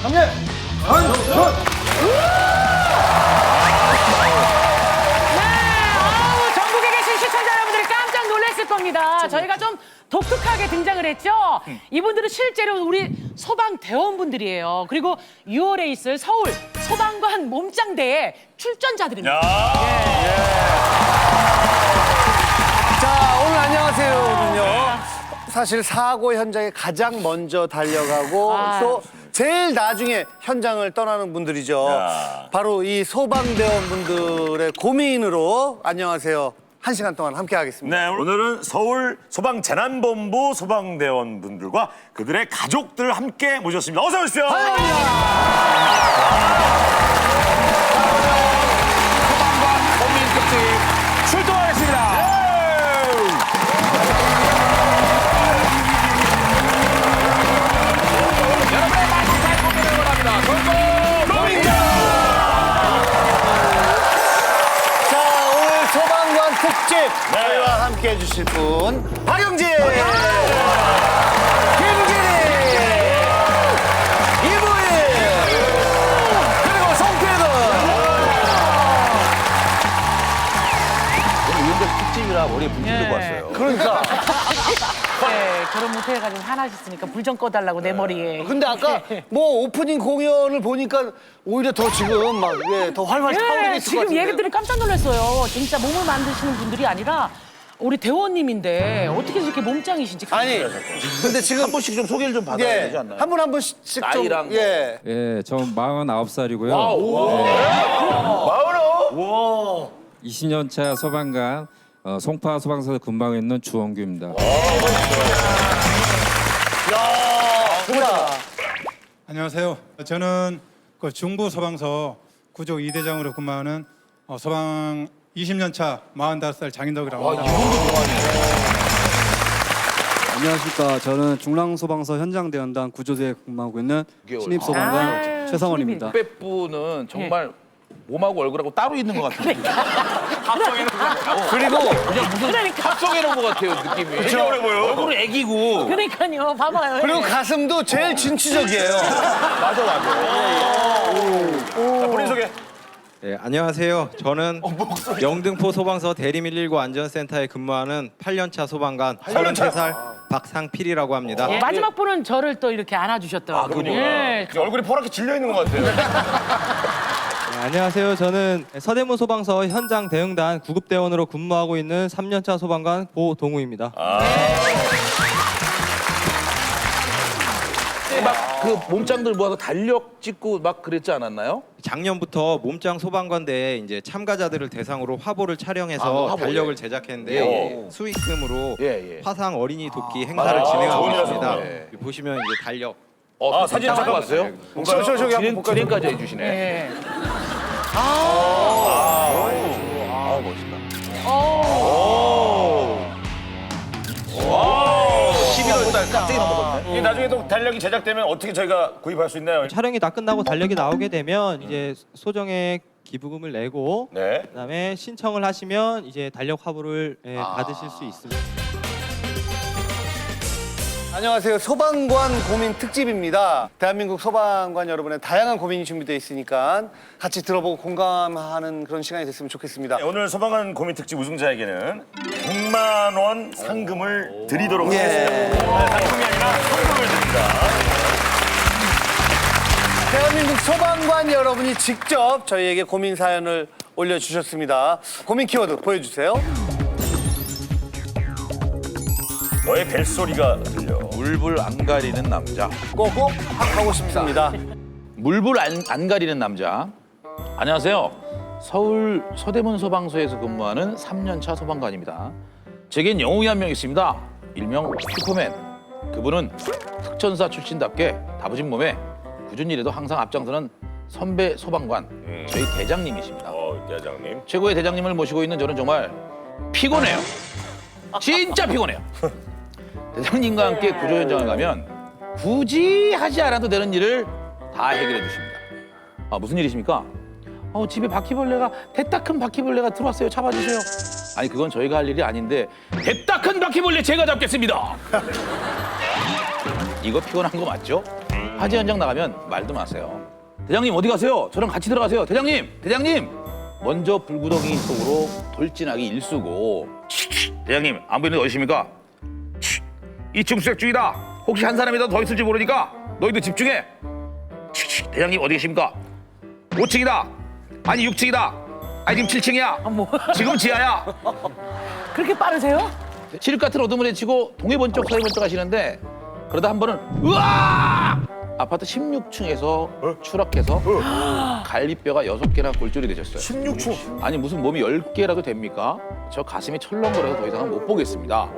경례! 전국에 계신 시청자 여러분들이 깜짝 놀랐을 겁니다. 저희가 좀 독특하게 등장을 했죠. 이분들은 실제로 우리 소방대원분들이에요. 그리고 6월에 있을 서울 소방관 몸짱대회 출전자들입니다. 자, 오늘 안녕하세요는요. 사실 사고 현장에 가장 먼저 달려가고 또 제일 나중에 현장을 떠나는 분들이죠. 바로 이 소방대원분들의 고민으로 안녕하세요. 1시간 동안 함께 하겠습니다. 네, 오늘은 서울 소방재난본부 소방대원분들과 그들의 가족들 함께 모셨습니다. 어서 오십시오. 소방관 고민특집 출동하겠습니다. 여러분의 맛있는 고민을 원합니다. 고민자! 자, 오늘 소방관 특집 저희와 함께 해주실 분 박영진, 김기리, 이부인, 그리고 송태근. 이은재 특집이라 머리에 붓기 들고 왔어요. 그러니까. 네, 결혼 못해가지고 화나셨으니까 불 좀 꺼달라고 내 머리에. 근데 아까 뭐 오프닝 공연을 보니까 오히려 더 지금 막 더 활활 타오르고 있을 것 지금 같은데. 얘기들이 깜짝 놀랐어요. 진짜 몸을 만드시는 분들이 아니라 우리 대원님인데 어떻게 이렇게 몸짱이신지. 아니, 근데 지금 한 번씩 좀 소개를 좀 받아야 되지 않나요? 한 분 한 분씩 좀 나이랑 뭐. 예. 예, 저 49살이고요. 20년 차 소방관 송파 소방서에 근무하고 있는 주원규입니다. 안녕하세요. 저는 그 중부 소방서 구조 2대장으로 근무하는 소방 20년 차 45살 장인덕이라고 합니다. 안녕하십니까. 저는 중랑소방서 현장대원단 구조대에 근무하고 있는 신입소방관 최성원입니다. 빼뿌는 정말 몸하고 얼굴하고 따로 있는 것 같아요. 그리고 그냥 무슨 그러니까. 합성해 놓은 것 같아요, 느낌이. 진짜 어려 보여요. 얼굴은 애기고. 그러니까요, 봐봐요. 그리고 가슴도 제일 진취적이에요. 맞아. 자, 본인 소개. 네, 안녕하세요. 저는 영등포 소방서 대리119 안전센터에 근무하는 8년차 소방관 33살 박상필이라고 합니다. 예, 마지막 분은 저를 또 이렇게 안아주셨더라고요. 예. 얼굴이 포랗게 질려 있는 것 같아요. 네, 안녕하세요. 저는 서대문 소방서 현장 대응단 구급대원으로 근무하고 있는 3년차 소방관 고동우입니다. 막 그 몸짱들 모아서 달력 찍고 막 그랬지 않았나요? 작년부터 몸짱 소방관대에 이제 참가자들을 대상으로 화보를 촬영해서 화보, 달력을 예. 제작했는데요. 예. 수익금으로 예. 화상 어린이 돕기 행사를 진행하고 좋은 일 있습니다. 하셨네. 여기 보시면 이제 달력. 사진 잠깐 잠깐 봤어요? 저기 한번 볼까요? 진행까지 해주시네. 예. 멋있다. 11월 달 갑자기 넘어섰네. 이게 나중에 또 달력이 제작되면 어떻게 저희가 구입할 수 있나요? 촬영이 다 끝나고 달력이 나오게 되면 이제 소정의 기부금을 내고 네. 그다음에 신청을 하시면 이제 달력 화보를 받으실 수 있습니다. 안녕하세요. 소방관 고민 특집입니다. 대한민국 소방관 여러분의 다양한 고민이 준비되어 있으니까 같이 들어보고 공감하는 그런 시간이 됐으면 좋겠습니다. 오늘 소방관 고민 특집 우승자에게는 100만 원 상금을 드리도록 예. 하겠습니다. 상금이 아니라 상금을 드립니다. 대한민국 소방관 여러분이 직접 저희에게 고민 사연을 올려주셨습니다. 고민 키워드 보여주세요. 너의 벨소리가 들려. 물불 안 가리는 남자. 꼭 하고 싶습니다. 물불 안 가리는 남자. 안녕하세요. 서울 서대문 소방서에서 근무하는 3년차 소방관입니다. 제겐 영웅이 한 명 있습니다. 일명 슈퍼맨. 그분은 특전사 출신답게 다부진 몸에 굳은 일에도 항상 앞장서는 선배 소방관, 저희 대장님이십니다. 대장님. 최고의 대장님을 모시고 있는 저는 정말 피곤해요. 진짜 피곤해요. 대장님과 함께 구조 현장을 가면 굳이 하지 않아도 되는 일을 다 해결해 주십니다. 무슨 일이십니까? 집에 바퀴벌레가 대따 큰 바퀴벌레가 들어왔어요. 잡아주세요. 아니 그건 저희가 할 일이 아닌데 대따 큰 바퀴벌레 제가 잡겠습니다. 이거 피곤한 거 맞죠? 화재 현장 나가면 말도 마세요. 대장님 어디 가세요? 저랑 같이 들어가세요. 대장님. 먼저 불구덩이 속으로 돌진하기 일쑤고. 대장님 안 보이는 데 어디십니까? 2층 수색중이다. 혹시 한 사람이라도 더 있을지 모르니까 너희들 집중해. 대장님 어디 계십니까? 5층이다. 아니 6층이다. 아니 지금 7층이야. 지금 지하야. 그렇게 빠르세요? 칠흑 같은 어둠을 헤치고 동해 번쩍 서해 번쩍 하시는데 그러다 한 번은 으아! 아파트 16층에서 추락해서 갈비뼈가 6개나 골절이 되셨어요. 16초. 아니 무슨 몸이 10개라도 됩니까? 저 가슴이 철렁거려서 더 이상은 못 보겠습니다.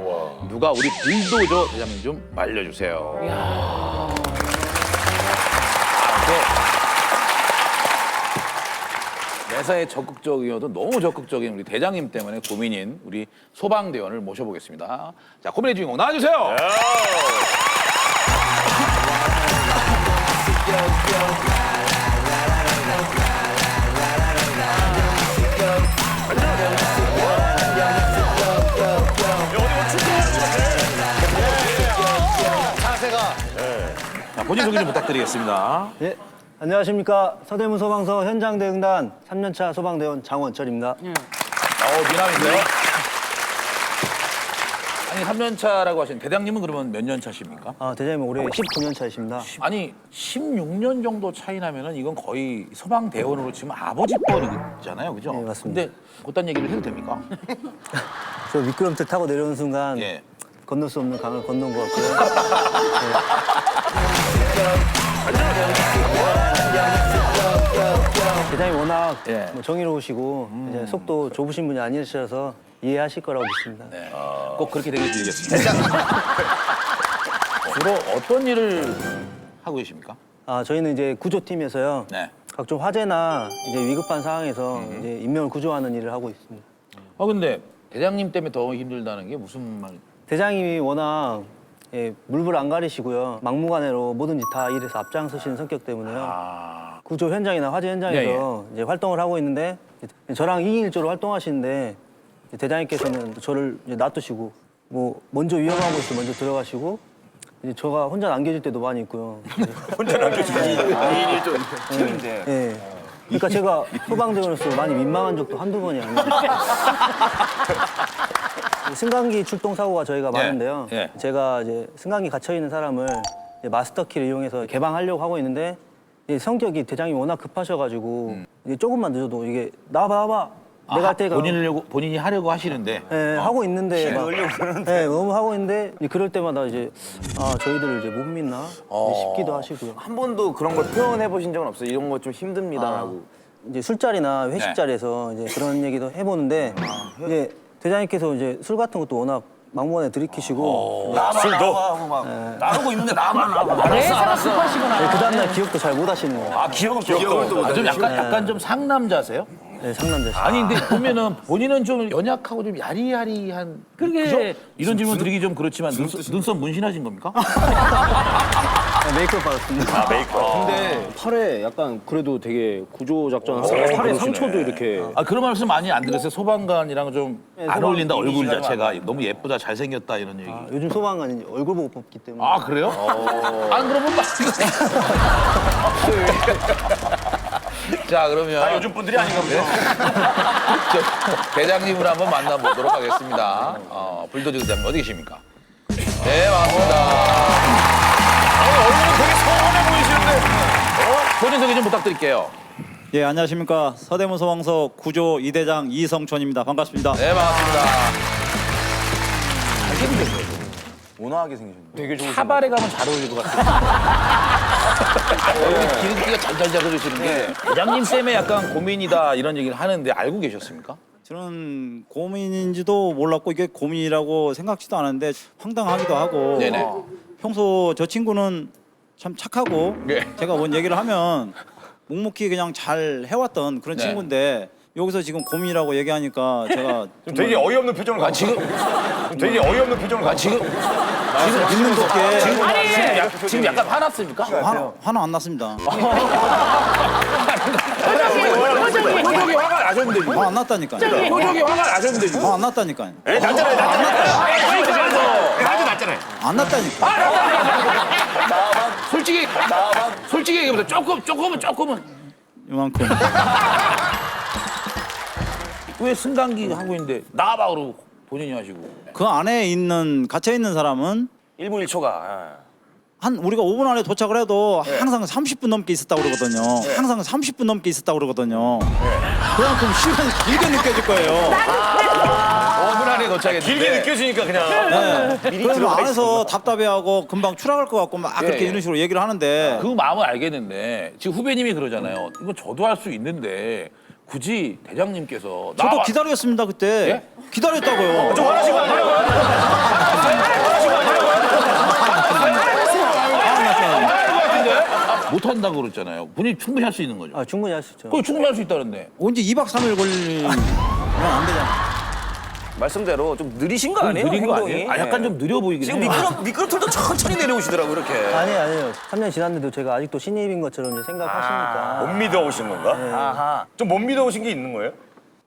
누가 우리 불도저 대장님 좀 말려주세요. 매사에 적극적이어도 너무 적극적인 우리 대장님 때문에 고민인 우리 소방대원을 모셔보겠습니다. 자, 고민의 주인공 나와주세요. 자세가. 자, 본인 소개 좀 부탁드리겠습니다. 예, 안녕하십니까. 서대문 소방서 현장 대응단 3년차 소방대원 장원철입니다. 미남인데요? 아니 3년 차라고 하신 대장님은 그러면 몇 년 차십니까? 대장님은 올해 19년 차이십니다. 아니 16년 정도 차이 나면은 이건 거의 소방대원으로 치면 아버지 뻘이잖아요, 그죠? 네, 맞습니다. 근데 그딴 얘기를 해도 됩니까? 저 미끄럼틀 타고 내려오는 순간 예. 건널 수 없는 강을 건넌 것 같고요. 대장님 워낙 예. 뭐 정의로우시고 이제 속도 좁으신 분이 아니셔서 이해하실 거라고 믿습니다. 네. 꼭 그렇게 되길 빌겠습니다. 주로 어떤 일을 하고 계십니까? 저희는 이제 구조팀에서요. 네. 각종 화재나 이제 위급한 상황에서 이제 인명을 구조하는 일을 하고 있습니다. 근데 대장님 때문에 더 힘들다는 게 무슨 말? 대장님이 워낙 물불 안 가리시고요. 막무가내로 뭐든지 다 일에서 앞장서시는 성격 때문에요. 구조 현장이나 화재 현장에서 이제 활동을 하고 있는데 저랑 2인 1조로 활동하시는데 대장님께서는 저를 이제 놔두시고 뭐 먼저 위험한 곳에 먼저 들어가시고 이제 저가 혼자 남겨질 때도 많이 있고요. 혼자 남겨주고. 팀인데. 예. 그러니까 제가 소방대원으로서 많이 민망한 적도 한두 번이 아니에요. 승강기 출동 사고가 저희가 많은데요. 예. 제가 이제 승강기 갇혀 있는 사람을 이제 마스터키를 이용해서 개방하려고 하고 있는데 이제 성격이 대장님이 워낙 급하셔가지고 이제 조금만 늦어도 이게 나와봐. 내가 할 때가 본인이 하려고 하시는데 하고 있는데 막 너무 하고 있는데 이제 그럴 때마다 이제 저희들을 이제 못 믿나 이제 싶기도 하시고요. 한 번도 그런 걸 표현해 보신 적은 없어요. 이런 거 좀 힘듭니다라고. 이제 술자리나 회식 자리에서 이제 그런 얘기도 해보는데 이제 대장님께서 이제 술 같은 것도 워낙 막무가내 들이키시고 술도. 나르고 있는데 나만 내사가 급하시구나. 그 다음날 기억도 잘 못 하시는 거예요. 기억을 또 좀 약간 좀 상남자세요? 네, 상남자 씨. 아니 근데 보면은 본인은 좀 연약하고 좀 야리야리한 그러게. 그죠? 이런 질문 드리기 좀 그렇지만 눈썹 문신하신 겁니까? 메이크업 받았습니다. 근데 팔에 약간 그래도 되게 구조 작전 하고 팔에 상처도 이렇게 그런 말씀 많이 안 들으세요? 소방관이랑 좀 안 소방 어울린다 얼굴 자체가 너무 예쁘다 잘생겼다 이런 얘기. 요즘 소방관이 얼굴 보고 뽑기 때문에. 그래요? 안 그러면 자 그러면 요즘 분들이 아닌가 보죠. 대장님을 한번 만나보도록 하겠습니다. 불도저 대장님 어디 계십니까? 네 반갑습니다. 얼굴은 되게 서운해 보이시는데. 본인 소개 좀 부탁드릴게요. 예, 안녕하십니까. 서대문 소방서 구조 2대장 이성촌입니다. 반갑습니다. 네 반갑습니다. 온화하게 생기셨네. 되게 좋으신 카바레 가면 잘 어울릴 것 같아요. 여기 기름기가 잘잘 잡아주시는 게 대장님 때문에 약간 고민이다 이런 얘기를 하는데 알고 계셨습니까? 저는 고민인지도 몰랐고 이게 고민이라고 생각지도 않았는데 황당하기도 하고 네네. 평소 저 친구는 참 착하고 네. 제가 뭔 얘기를 하면 묵묵히 그냥 잘 해왔던 그런 네. 친구인데 여기서 지금 고민이라고 얘기하니까 제가 되게 어이없는 표정을 갖고 되게 어이없는 표정을 갖고 지금 있는 덕에 지금 약간 화났습니까? 화는 안 났습니다. 표정이 화가 나셨는데. 화 안 났다니까요. 표정이 화가 나셨는데. 화 안 났다니까요. 났다네. 안 났다니까. 솔직히 얘기해보세요. 조금은. 이만큼. 왜 승강기 하고 있는데 나와봐 그러고 본인이 하시고. 그 안에 갇혀 있는 사람은 1분 1초가. 우리가 5분 안에 도착을 해도 항상 30분 넘게 있었다고 그러거든요. 항상 30분 넘게 있었다고 그러거든요. 그만큼 시간이 길게 느껴질 거예요. 5분 안에 도착했는데. 길게 느껴지니까 그냥. 그래서 안에서 답답해하고 금방 추락할 것 같고 막 그렇게 이런 식으로 얘기를 하는데 그 마음은 알겠는데 지금 후배님이 그러잖아요. 이건 저도 할 수 있는데 굳이 대장님께서 저도 기다렸습니다 그때. 예? 기다렸다고요. 좀 화나신 거 아니에요? 못 한다고 그랬잖아요. 본인이 충분히 할 수 있는 거죠. 충분히 할 수 있죠. 그거 충분히 할 수 있다는데. 언제 2박 3일 걸리면 안 되잖아. 말씀대로 좀 느리신 거 아니에요? 느린 거 행동이? 아니에요? 아, 약간 좀 느려 보이긴 지금 해요. 미끄럼틀도 천천히 내려오시더라고 이렇게. 아니에요. 3년 지났는데도 제가 아직도 신입인 것처럼 이제 생각하시니까. 못 믿어 오신 건가? 아하. 좀 못 믿어 오신 게 있는 거예요?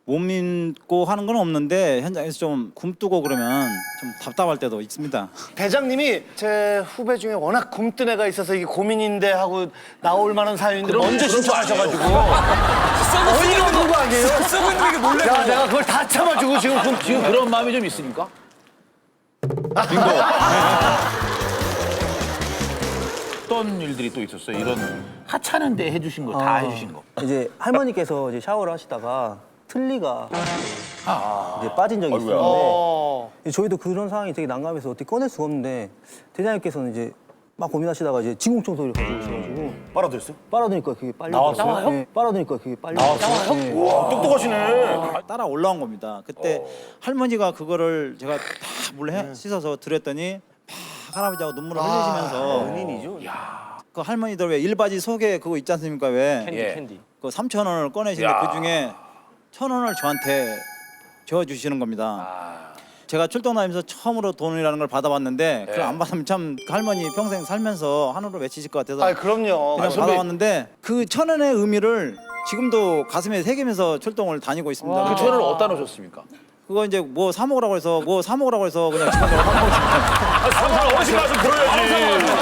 못 믿고 하는 건 없는데 현장에서 좀 굼뜨고 그러면 좀 답답할 때도 있습니다. 대장님이 제 후배 중에 워낙 굼뜬 애가 있어서 이게 고민인데 하고 나올 만한 사연인데 먼저 신청하셔가지고 어이가 없는 거 아니에요? 썩은 이게 몰래. 야, 내가 그걸 다 참아주고 지금 그런 마음이 좀 있습니까? 어떤 일들이 또 있었어요? 이런 하찮은데 해주신 거 다 해주신 거. 이제 할머니께서 이제 샤워를 하시다가 틀니가 이제 빠진 적이 있었는데 저희도 그런 상황이 되게 난감해서 어떻게 꺼낼 수가 없는데 대장님께서는 이제 막 고민하시다가 이제 진공청소기를 가지고 오셔가지고 빨아들였어요? 빨아드니까 그게 빨리 나왔어요? 네, 빨아드니까 그게 빨리 나왔어요? 네. 와, 똑똑하시네. 따라 올라온 겁니다. 그때 할머니가 그거를 제가 다 몰래 씻어서 드렸더니 막 할아버지하고 눈물을 흘리시면서 은인이죠. 그 할머니들 왜 일바지 속에 그거 있지 않습니까? 왜? 캔디. 그 3,000원을 꺼내시는데 그 중에 1,000원을 저한테 줘주시는 겁니다. 제가 출동 다니면서 처음으로 돈이라는 걸 받아봤는데 그걸 안 받으면 참 그 할머니 평생 살면서 한우로 맺히실 것 같아서 아, 그럼요. 그냥 받아왔는데 그 1,000원의 의미를 지금도 가슴에 새기면서 출동을 다니고 있습니다. 그 천을 어디다 놓으셨습니까? 그거 이제 뭐 사 먹으라고 해서 그냥 직원들하고 사 먹었습니다. 상사를 어디 가서 들어야지.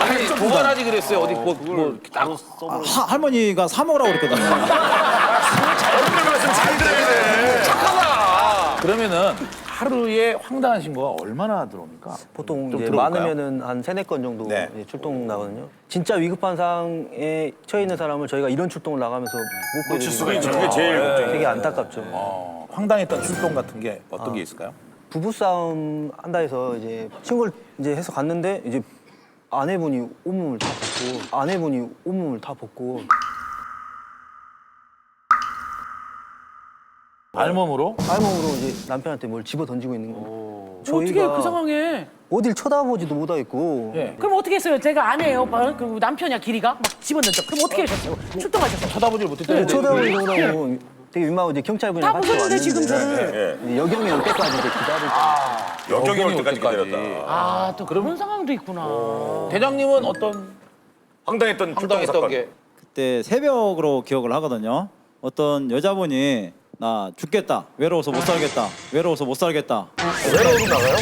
아니, 보관하지 그랬어요. 어디 뭐 딱. 할머니가 사 먹으라고 그랬거든요. 그러면은 하루에 황당한 신고가 얼마나 들어옵니까? 보통 좀 이제 들어볼까요? 많으면은 한 3-4건 정도 네. 이제 출동 나거든요. 진짜 위급한 상황에 처해 있는 사람을 저희가 이런 출동을 나가면서 못 놓칠 수가 있죠. 보여드리니까 그게 제일 걱정이에요. 되게 안타깝죠. 황당했던 출동 같은 게 어떤 게 있을까요? 부부싸움 한다 해서 이제 신고를 이제 해서 갔는데 이제 아내분이 온몸을 다 벗고 알몸으로? 알몸으로 이제 남편한테 뭘 집어 던지고 있는 거예요. 어떻게 그 상황에? 어딜 쳐다보지도 못하겠고 예. 그럼 어떻게 했어요? 제가 아내예요, 오빠. 그리고 남편이야, 길이가 막 집어넣죠. 그럼 어떻게 하셨어요? 출동하셨어요? 쳐다보질 못했대요. 네, 쳐다보고 그러고 되게 민망하고 이제 경찰분이 다 같이 보셨는데 왔는데 지금 저를. 네, 여경이 올 때까지 이제 기다리고 여경이 올 때까지 기다렸다. 아, 또 그런 상황도 있구나. 대장님은 어떤 황당했던 출동 황당했던 사건. 게? 그때 새벽으로 기억을 하거든요. 어떤 여자분이 나 죽겠다. 외로워서 못 살겠다. 외로워서 못 살겠다. 외로우로 나가요?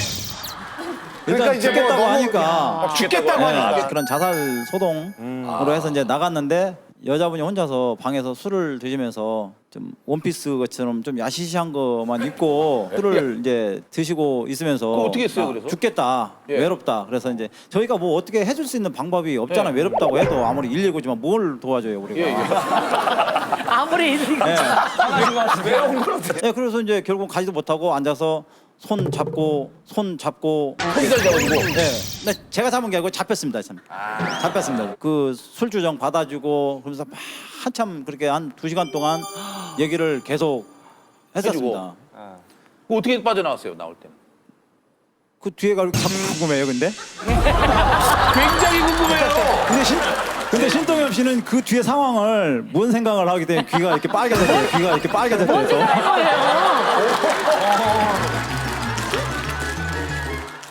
그러니까 일단 이제 뭐 죽겠다고 너무- 하니까 죽겠다고 네, 하니까. 그런 자살 소동으로 해서 이제 나갔는데 여자분이 혼자서 방에서 술을 드시면서 좀 원피스 것처럼 좀 야시시한 것만 입고 술을 이제 드시고 있으면서 그거 어떻게 했어요, 아, 그래서? 죽겠다. 예. 외롭다. 그래서 이제 저희가 뭐 어떻게 해줄 수 있는 방법이 없잖아. 외롭다고 해도 아무리 119지만 뭘 도와줘요 우리가. 아무리 이들이 네, 그래서 이제 결국 가지도 못하고 앉아서 손 잡고 손잘 잡아주고. 네, 제가 잡은 게 아니고 잡혔습니다. 참. 잡혔습니다. 그 술주정 받아주고 그러면서 막 한참 그렇게 한 2시간 동안 얘기를 계속 했었습니다. 그거 어떻게 빠져나왔어요, 나올 때는? 그 뒤에가 그렇게 참 궁금해요, 근데. 굉장히 궁금해요. 근데 신동엽 씨는 그 뒤에 상황을 뭔 생각을 하게 되면 귀가 이렇게 빨개졌대요. 귀가 이렇게 빨개졌대요.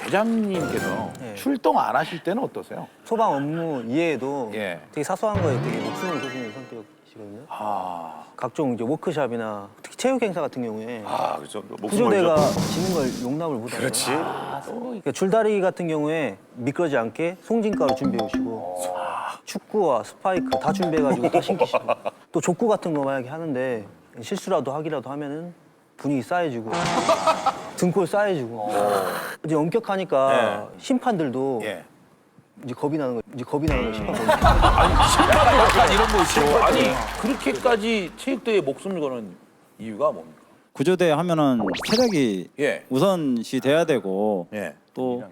대장님께서 출동 안 하실 때는 어떠세요? 소방 업무 이외에도 예. 되게 사소한 거에 되게 목숨을 거시는 성격이시거든요. 계시거든요. 각종 이제 워크샵이나 특히 체육 행사 같은 경우에 그렇죠. 목숨 구조대가 걸죠. 지는 걸 용납을 못하고. 그렇지. 그러니까 줄다리기 같은 경우에 미끄러지 않게 송진가루 준비해 오시고 축구와 스파이크 다 준비해가지고 다 신기시고 또 족구 같은 거 만약에 하는데 실수라도 하기라도 하면은 분위기 싸해지고 등골 싸해지고 이제 엄격하니까 심판들도 이제 겁이 나는 거 심판 보니까. 약간 이런 거 있고. 아니 그렇게까지 체육대회에 목숨을 거는 이유가 뭡니까? 구조대 하면은 체력이 예. 우선시 돼야 되고 예. 또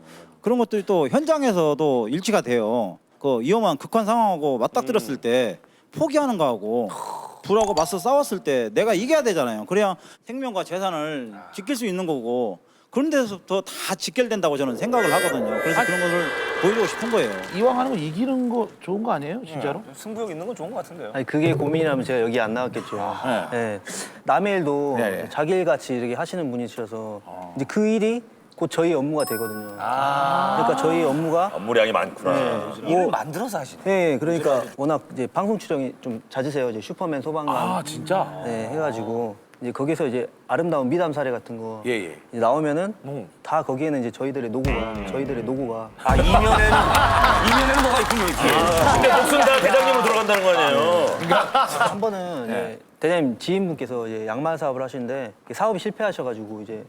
그런 것들이 또 현장에서도 일치가 돼요. 그 위험한 극한 상황하고 맞닥뜨렸을 때 포기하는 거하고 불하고 맞서 싸웠을 때 내가 이겨야 되잖아요. 그래야 생명과 재산을 지킬 수 있는 거고 그런 데서부터 다 직결된다고 저는 생각을 하거든요. 그래서 그런 것을 보여주고 싶은 거예요. 이왕 하는 거 이기는 거 좋은 거 아니에요, 진짜로? 승부욕 있는 건 좋은 것 같은데요. 아니 그게 고민이라면 제가 여기 안 나왔겠죠. 네. 남의 일도 네. 자기 일 같이 이렇게 하시는 분이셔서 이제 그 일이 곧 저희 업무가 되거든요. 그러니까 저희 업무가 업무량이 많구나. 일을 만들어서 하시네. 네, 그러니까 워낙 이제 방송 출연이 좀 잦으세요. 이제 슈퍼맨 소방관 진짜? 네, 해가지고 이제 거기서 이제 아름다운 미담 사례 같은 거 예. 이제 나오면은 다 거기에는 이제 저희들의 노고가 이면에는 뭐가 있군요, 이렇게. 근데 목숨 다 대장님으로 들어간다는 거 아니에요? 한 번은 이제 대장님 지인분께서 이제 양말 사업을 하시는데 사업이 실패하셔가지고 이제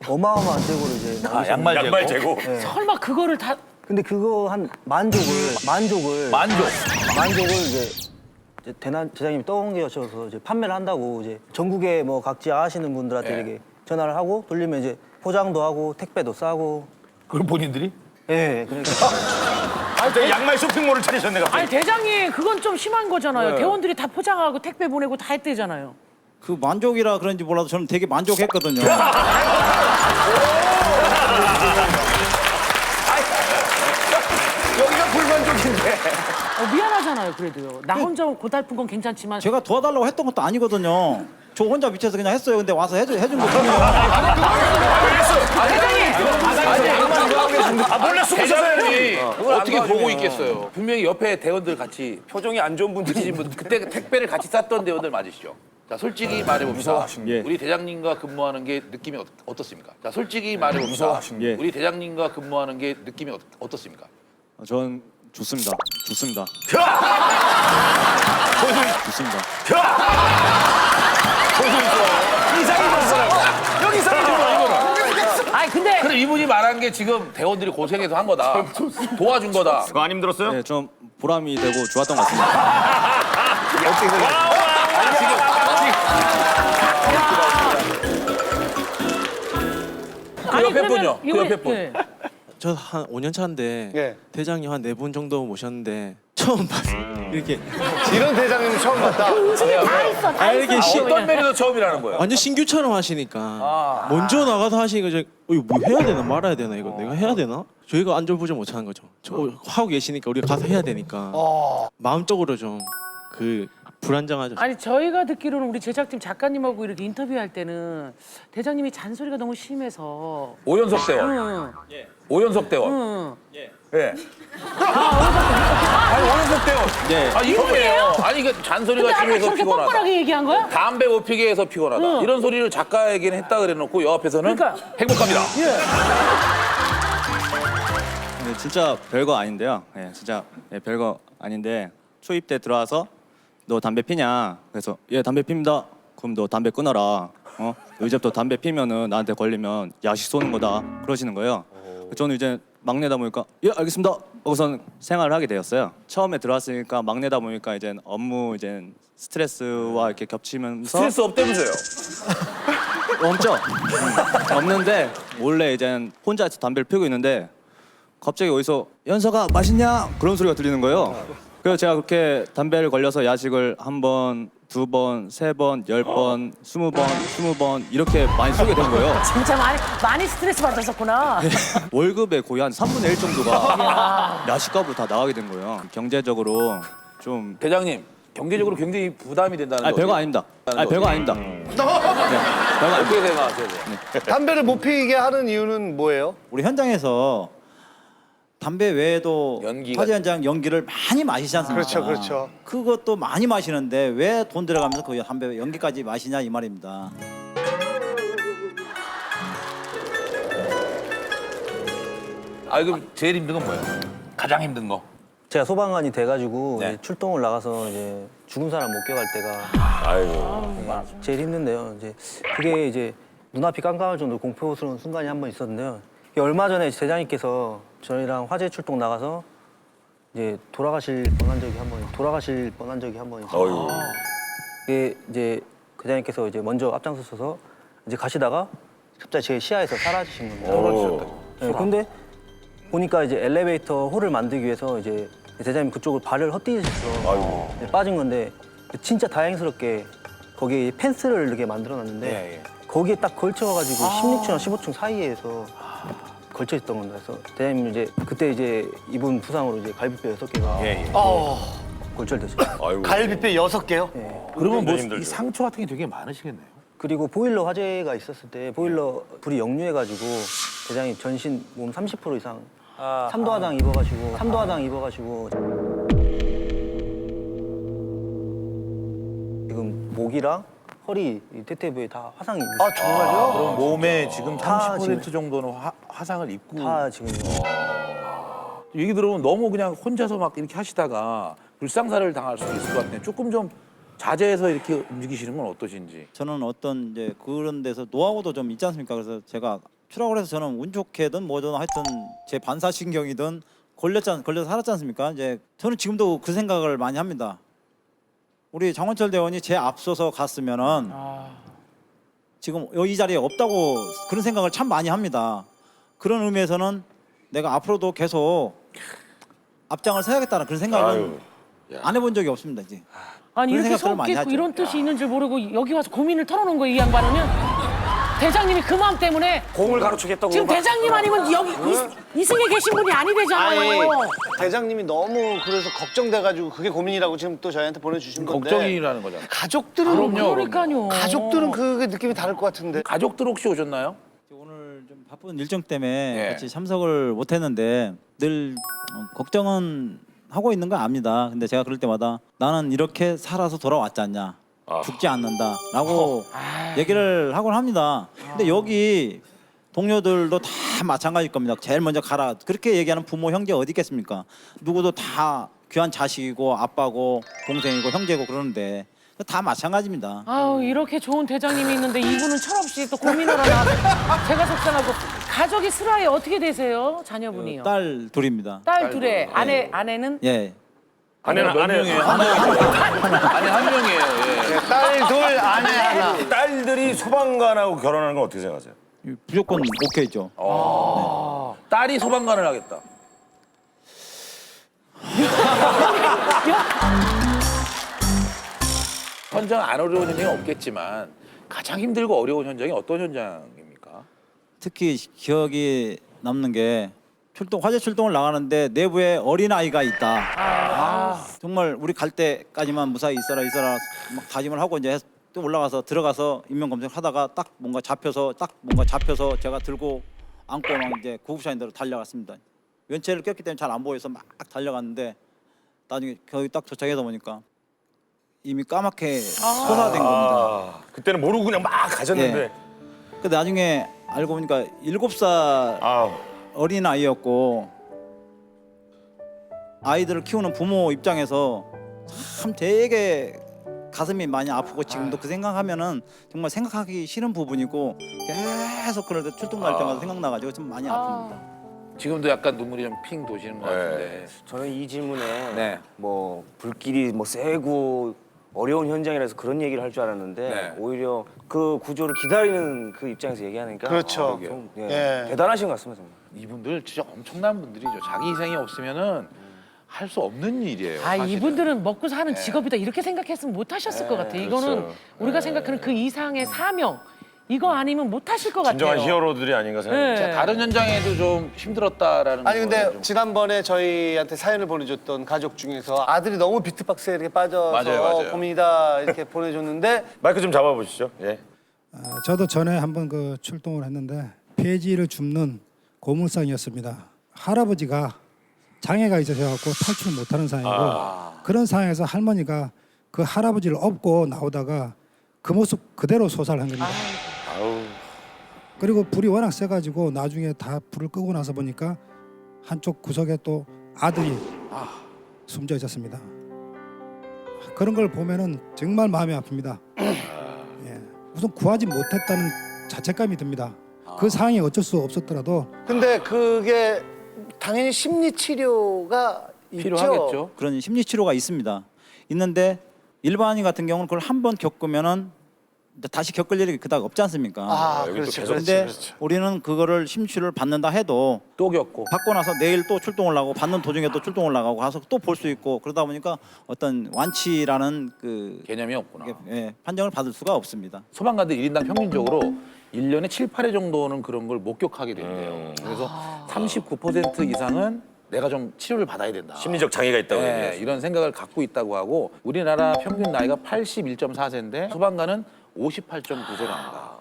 어마어마한 재고를 이제 나오셨는데 양말 재고. 설마 그거를 다 근데 그거 한 만족을 이제 대장님이 떠옮겨셔서 이제 판매를 한다고 이제 전국에 뭐 각지 아시는 분들한테 이렇게 전화를 하고 돌리면 이제 포장도 하고 택배도 싸고. 그럼 본인들이? 예, 그러니까. 양말 쇼핑몰을 차리셨네 갑자기. 아니 대장님 그건 좀 심한 거잖아요. 대원들이 다 포장하고 택배 보내고 다 했대잖아요. 그 만족이라 그런지 몰라도 저는 되게 만족했거든요. 여기가 불만족인데. 미안하잖아요. 그래도요. 나 혼자 고달픈 건 괜찮지만 제가 도와달라고 했던 것도 아니거든요. 저 혼자 밑에서 그냥 했어요. 근데 와서 해준 거거든요. 몰래 대장님이 어떻게 보고 있겠어요? 분명히 옆에 대원들 같이 표정이 안 좋은 분들이 계신 분 그때 택배를 같이 쌌던 대원들 맞으시죠? 자 솔직히 말해봅시다. 우리 대장님과 근무하는 게 느낌이 어떻습니까? 자 솔직히 말해봅시다. 우리 대장님과 근무하는 게 느낌이 어떻습니까? 전 좋습니다. 좋습니다. 아니 근데 그럼 이분이 말한 게 지금 대원들이 고생해서 한 거다. 도와준 거다. 그거 안 힘들었어요? 네, 좀 보람이 되고 좋았던 것 같습니다. 그 옆에 분요. 그 옆에 분. 예. 저 한 5년 차인데 예. 대장님 한 4분 정도 모셨는데 처음 봤어요. 이렇게 이런 대장님 처음 봤다. 다 있어. 다 이렇게 있어. 어떤 면에서 처음이라는 거예요? 완전 신규처럼 하시니까 먼저 나가서 하시니까 이거 뭐 해야 되나 말아야 되나 이거 내가 해야 되나? 저희가 안절부절 못하는 거죠. 하고 계시니까 우리가 가서 해야 되니까 마음적으로 좀 그 불안정하죠. 아니 저희가 듣기로는 우리 제작팀 작가님하고 이렇게 인터뷰할 때는 대장님이 잔소리가 너무 심해서. 오연석 대원. 응. 오연석 대원. 응. 예. 아니 오연석 대원. 네. 아 이분이에요. 아니 그 잔소리가 근데 아까 심해서 저렇게 피곤하다. 뻔뻔하게 얘기한 거야? 담배 못 피게 해서 피곤하다. 응. 이런 소리를 작가에게는 했다 그래놓고 옆에서는 그러니까. 행복합니다. 네, 진짜 별거 아닌데요. 네, 진짜 별거 아닌데 초입 때 들어와서 너 담배 피냐? 그래서 예 담배 핍니다. 그럼 너 담배 끊어라. 너 이제부터 담배 피면은 나한테 걸리면 야식 쏘는 거다. 그러시는 거예요. 저는 이제 막내다 보니까 예 알겠습니다. 우선 생활을 하게 되었어요. 처음에 들어왔으니까 막내다 보니까 이제 업무 이제 스트레스와 이렇게 겹치면서 스트레스 없다면서요. 없죠. 없는데 원래 이제 혼자 담배를 피우고 있는데 갑자기 어디서 연서가 맛있냐 그런 소리가 들리는 거예요. 그래서 제가 그렇게 담배를 걸려서 야식을 한 번, 2번, 3번, 10번, 20번, 20번 이렇게 많이 쏘게 된 거예요. 진짜 많이 스트레스 받았었구나. 월급의 거의 한 3분의 1 정도가 야식값으로 다 나가게 된 거예요. 경제적으로 좀 대장님 경제적으로 굉장히 부담이 된다는 아니 거죠. 별거 아닙니다. 아니 별거 아닙니다. 네, 별거 아닙니다. 어떻게 생각하세요? 담배를 못 피게 하는 이유는 뭐예요? 우리 현장에서 담배 외에도 연기가 화재 현장 연기를 많이 마시지 않습니까? 그렇죠, 그렇죠. 그것도 많이 마시는데 왜 돈 들어가면서 그 담배 연기까지 마시냐 이 말입니다. 아 이거 제일 힘든 건 뭐예요? 가장 힘든 거. 제가 소방관이 돼가지고 네. 이제 출동을 나가서 이제 죽은 사람 목격할 때가 아이고. 제일 힘든데요. 이제 그게 이제 눈앞이 깜깜할 정도로 공포스러운 순간이 한 번 있었는데요. 이게 얼마 전에 대장님께서 저희랑 화재 출동 나가서 이제 돌아가실 뻔한 적이 한 번 있어요. 어이구. 이게 이제 대장님께서 이제 먼저 앞장서셔서 이제 가시다가 갑자기 제 시야에서 사라지신 겁니다. 네, 근데 보니까 이제 엘리베이터 홀을 만들기 위해서 이제 대장님 그쪽을 발을 헛디디셔서 이제 빠진 건데 진짜 다행스럽게 거기에 펜스를 이렇게 만들어놨는데 거기에 딱 걸쳐가지고 16층이랑 15층 사이에서 걸쳐 있던 겁니다. 그래서 대장님 이제 그때 이제 입은 부상으로 이제 갈비뼈 6개가 골절됐어요. 아이고. 갈비뼈 6개요? 그러면 뭐 힘들죠. 이 상처 같은 게 되게 많으시겠네요. 그리고 보일러 화재가 있었을 때 보일러 불이 역류해가지고 대장님 전신 몸 30% 이상 삼도화장 입어가지고 지금 목이랑 허리 이 태태부에 다 화상이 있어요. 아, 정말요? 그럼 몸에 지금 다 30% 정도는 화상을 입고 다 지금 얘기 들어보면 너무 그냥 혼자서 막 이렇게 하시다가 불상사를 당할 수도 있을 것 같아요. 조금 좀 자제해서 이렇게 움직이시는 건 어떠신지. 저는 어떤 이제 그런 데서 노하우도 좀 있지 않습니까? 그래서 제가 추락을 해서 저는 운 좋게든 뭐든 하여튼 제 반사신경이든 걸려서 살았지 않습니까? 이제 저는 지금도 그 생각을 많이 합니다. 우리 장원철 대원이 제 앞서서 갔으면은 지금 이 자리에 없다고 그런 생각을 참 많이 합니다. 그런 의미에서는 내가 앞으로도 계속 앞장을 서야겠다는 그런 생각은 안 해본 적이 없습니다. 이제. 아니 그런 이렇게 생각들을 많이 속겠고 하죠. 이런 뜻이 있는 줄 모르고 여기 와서 고민을 털어놓은 거예요, 이 양반은. 대장님이 그 마음 때문에 공을 가로채겠다고. 지금 대장님 아니면 여기 이승에 계신 분이 아니 되잖아요. 대장님이 너무 그래서 걱정돼가지고 그게 고민이라고 지금 또 저희한테 보내주신 건데. 걱정이라는 거잖아요. 가족들은 그럼요. 그러니까요. 가족들은 그 느낌이 다를 것 같은데. 가족들 혹시 오셨나요? 오늘 좀 바쁜 일정 때문에 예. 같이 참석을 못했는데 늘 걱정은 하고 있는 거 압니다. 근데 제가 그럴 때마다 나는 이렇게 살아서 돌아왔지 않냐. 죽지 않는다라고 얘기를 하곤 합니다. 근데 여기 동료들도 다 마찬가지일 겁니다. 제일 먼저 가라. 그렇게 얘기하는 부모, 형제 어디 있겠습니까? 누구도 다 귀한 자식이고 아빠고 동생이고 형제고 그러는데 다 마찬가지입니다. 아우 이렇게 좋은 대장님이 있는데 이분은 철없이 또 고민하러 나. 제가 속상하고 가족이 슬하에 어떻게 되세요? 자녀분이요. 딸 둘입니다. 딸 둘에 아내는 예. 아내는 몇 명이에요? 아내 한 명이에요. 예. 딸 둘, 아내 하나. 딸들이 소방관하고 결혼하는 건 어떻게 생각하세요? 무조건 오케이죠. 딸이 소방관을 하겠다. 현장 안 어려운 현장이 없겠지만 가장 힘들고 어려운 현장이 어떤 현장입니까? 특히 기억이 남는 게 화재 출동을 나가는데 내부에 어린 아이가 있다. 정말 우리 갈 때까지만 무사히 있어라 막 다짐을 하고 이제 또 올라가서 들어가서 인명 검색을 하다가 딱 뭔가 잡혀서 제가 들고 안고 막 이제 구급차인대로 달려갔습니다. 연체를 꼈기 때문에 잘 안 보여서 막 달려갔는데 나중에 거기 딱 도착해서 보니까 이미 까맣게 소사된 겁니다. 그때는 모르고 그냥 막 가셨는데. 예. 근데 나중에 알고 보니까 7살 어린 아이였고 아이들을 키우는 부모 입장에서 참 되게 가슴이 많이 아프고 지금도 그 생각하면은 정말 생각하기 싫은 부분이고 계속 그럴 때 출동 갈 때마다 생각나가지고 좀 많이 아픕니다. 지금도 약간 눈물이 좀 핑 도시는 것 같은데. 저는 이 질문에 네. 뭐 불길이 뭐 세고 어려운 현장이라서 그런 얘기를 할 줄 알았는데 네. 오히려 그 구조를 기다리는 그 입장에서 얘기하니까 그렇죠. 좀, 예. 대단하신 것 같습니다. 정말. 이분들 진짜 엄청난 분들이죠. 자기 희생이 없으면은 할 수 없는 일이에요. 아 사실은. 이분들은 먹고 사는 직업이다 이렇게 생각했으면 못 하셨을 것 같아. 이거는 우리가 생각하는 그 이상의 사명 이거 아니면 못 하실 것 같아요. 진정한 히어로들이 아닌가 생각합니다. 네. 다른 현장에도 좀 힘들었다라는. 아니 근데 거는 좀- 지난번에 저희한테 사연을 보내줬던 가족 중에서 아들이 너무 비트박스에 이렇게 빠져서 맞아요. 고민이다 이렇게 보내줬는데 마이크 좀 잡아보시죠. 예. 저도 전에 한번 그 출동을 했는데 폐지를 줍는 고물상이었습니다. 할아버지가 장애가 있어서 갖고 탈출 못하는 상황이고 그런 상황에서 할머니가 그 할아버지를 업고 나오다가 그 모습 그대로 소살한 겁니다. 그리고 불이 워낙 세가지고 나중에 다 불을 끄고 나서 보니까 한쪽 구석에 또 아들이 숨져 있었습니다. 그런 걸 보면은 정말 마음이 아픕니다. 예. 우선 구하지 못했다는 자책감이 듭니다. 그 상황이 어쩔 수 없었더라도 근데 그게 당연히 심리 치료가 있죠. 그런 심리 치료가 있습니다. 있는데 일반인 같은 경우는 그걸 한 번 겪으면은 다시 겪을 일이 그닥 없지 않습니까? 아, 그렇죠. 그런데 우리는 그거를 심치료를 받는다 해도 또 겪고. 받고 나서 내일 또 출동을 하고 받는 도중에 또 출동을 나가고 가서 또 볼 수 있고 그러다 보니까 어떤 완치라는 그 개념이 없구나. 예, 판정을 받을 수가 없습니다. 소방관들 1인당 평균적으로 1년에 7, 8회 정도는 그런 걸 목격하게 된대요. 그래서 39% 이상은 내가 좀 치료를 받아야 된다. 심리적 장애가 있다고 네, 얘기했어요. 이런 생각을 갖고 있다고 하고 우리나라 평균 나이가 81.4세인데 소방관은 58.9세랍니다.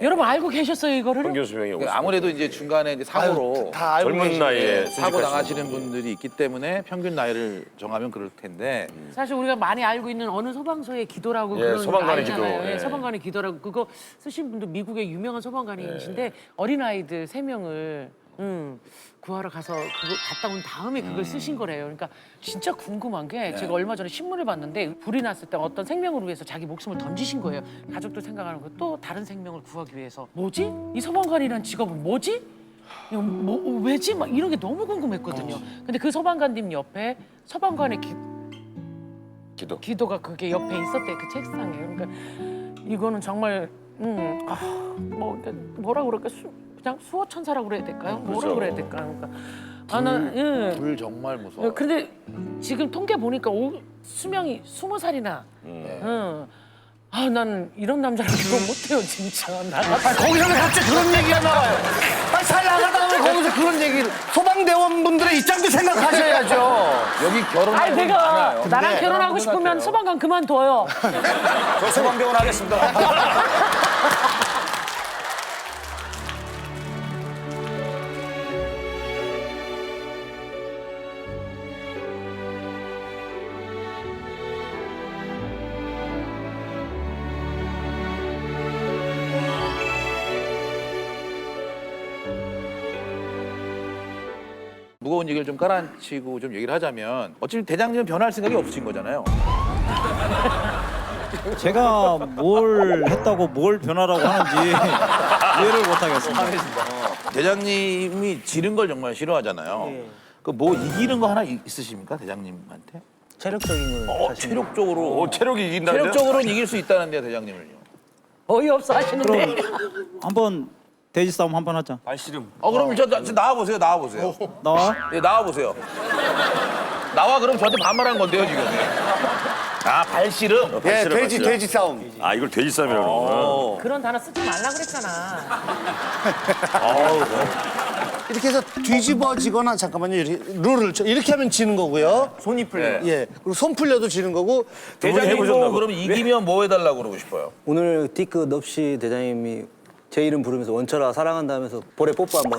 여러분 알고 계셨어요 이거를? 평균 수명이 아무래도 이제 중간에 이제 사고로 아유, 다 알고 젊은 계시네. 나이에 사고 수직할 당하시는 분들이 있기 때문에 평균 나이를 정하면 그럴 텐데 사실 우리가 많이 알고 있는 어느 소방서의 기도라고 예, 그런 소방관의 아이잖아요. 기도. 예, 예. 소방관의 기도라고 그거 쓰신 분도 미국의 유명한 소방관이신데 어린아이들 3명을 구하러 가서 그거 갔다 온 다음에 그걸 쓰신 거래요. 그러니까 진짜 궁금한 게 제가 얼마 전에 신문을 봤는데 불이 났을 때 어떤 생명을 위해서 자기 목숨을 던지신 거예요. 가족들 생각하는 거 또 다른 생명을 구하기 위해서 뭐지? 이 소방관이란 직업은 뭐지? 이거 뭐 왜지? 막 이런 게 너무 궁금했거든요. 근데 그 소방관님 옆에 소방관의 기도가 그게 옆에 있었대 그 책상에. 그러니까 이거는 정말 뭐 뭐라 그럴까 그냥 수호천사라고 그래야 될까요? 뭐라 그래야 될까요? 그러니까 불 정말 무서워. 근데 지금 통계 보니까 수명이 20살이나. 나는 이런 남자랑 결혼 못해요 진짜. 거기서는 갑자기 그런 얘기가 나와요. 잘 나가다 보면 거기서 그런 얘기를 소방대원분들의 입장도 생각하셔야죠. 여기 결혼하는 분 내가 많아요. 나랑 결혼하고 싶으면 소방관 그만둬요. 저 소방대원 하겠습니다. 무거운 얘기를 좀 깔아치고 좀 얘기를 하자면 어차피 대장님은 변할 생각이 없으신 거잖아요. 제가 뭘 했다고 뭘 변하라고 하는지 이해를 못 하겠습니다. 대장님이 지른 걸 정말 싫어하잖아요. 그 뭐 이기는 거 하나 있으십니까 대장님한테? 체력적인 건 사실 체력적으로 체력이 이긴다는데요? 체력적으로는 이길 수 있다는데요 대장님을요. 어이없어 하시는데. 한번 돼지 싸움 한번 하자. 발씨름. 그럼 저 나와 보세요. 나와 보세요. 나와? 예, 나와 보세요. 나와 그럼 저한테 반말한 건데요 지금. 아 발씨름. 예, 발씨름. 돼지 싸움. 아, 이걸 돼지 싸움이라고 그러는구나. 그런 단어 쓰지 말라 그랬잖아. 이렇게 해서 뒤집어지거나 잠깐만요. 룰을 이렇게 하면 지는 거고요. 손이 풀려. 예. 그리고 손 풀려도 지는 거고. 대장님도 그럼 이기면 뭐 해달라고 그러고 싶어요? 오늘 뒤끝 없이 대장님이 제 이름 부르면서 원철아 사랑한다 하면서 볼에 뽀뽀 한번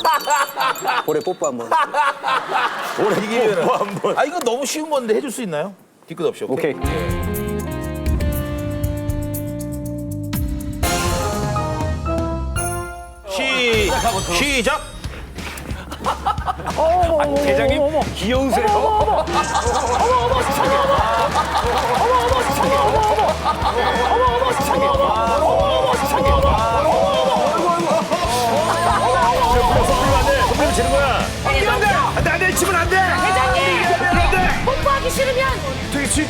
볼에 뽀뽀 한번 이기면 한번. 아 이거 너무 쉬운 건데 해줄 수 있나요? 뒤끝 없이. 오케이. 시작. 대장님 귀여우세요. 손 지는 거야. 안 돼, 치면 안 돼. 대장님 뽀뽀하기 싫으면 되게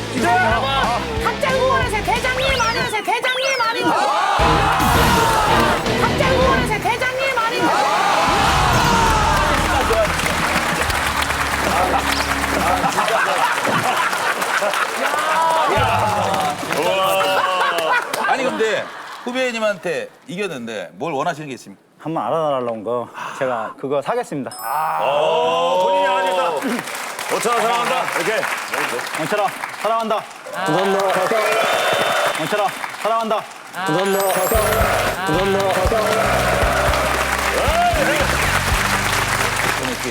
각자 응원하세요. 대장님 아니세요. 대장님 아니고. 각자 응원하세요. 대장님 아니고. 아니 근데 후배님한테 이겼는데 뭘 원하시는 게 있습니까? 한번 알아달라는 거 제가 그거 사겠습니다. 본인이 하겠다. 원철아 사랑한다. 이렇게. 원철아 사랑한다. 감사합니다. 원철아 사랑한다. 감사합니다. 감사합니다. 저는 이렇게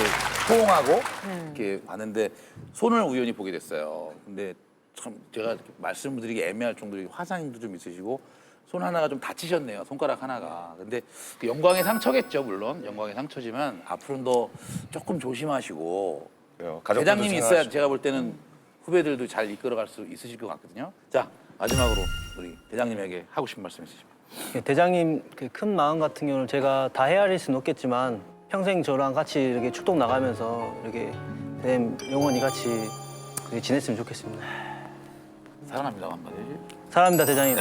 포옹하고 이렇게 봤는데 손을 우연히 보게 됐어요. 근데 참 제가 이렇게 말씀을 드리기 애매할 정도로 화상도 좀 있으시고 손 하나가 좀 다치셨네요. 손가락 하나가. 근데 그 영광의 상처겠죠, 물론. 영광의 상처지만 앞으로는 더 조금 조심하시고 대장님이 있어야 제가 볼 때는 후배들도 잘 이끌어갈 수 있으실 것 같거든요. 자, 마지막으로 우리 대장님에게 하고 싶은 말씀 있으시면. 대장님 그 큰 마음 같은 경우는 제가 다 헤아릴 수는 없겠지만 평생 저랑 같이 이렇게 출동 나가면서 이렇게 대장님 영원히 같이 그렇게 지냈으면 좋겠습니다. 사랑합니다, 한마디. 사랑합니다, 대장님.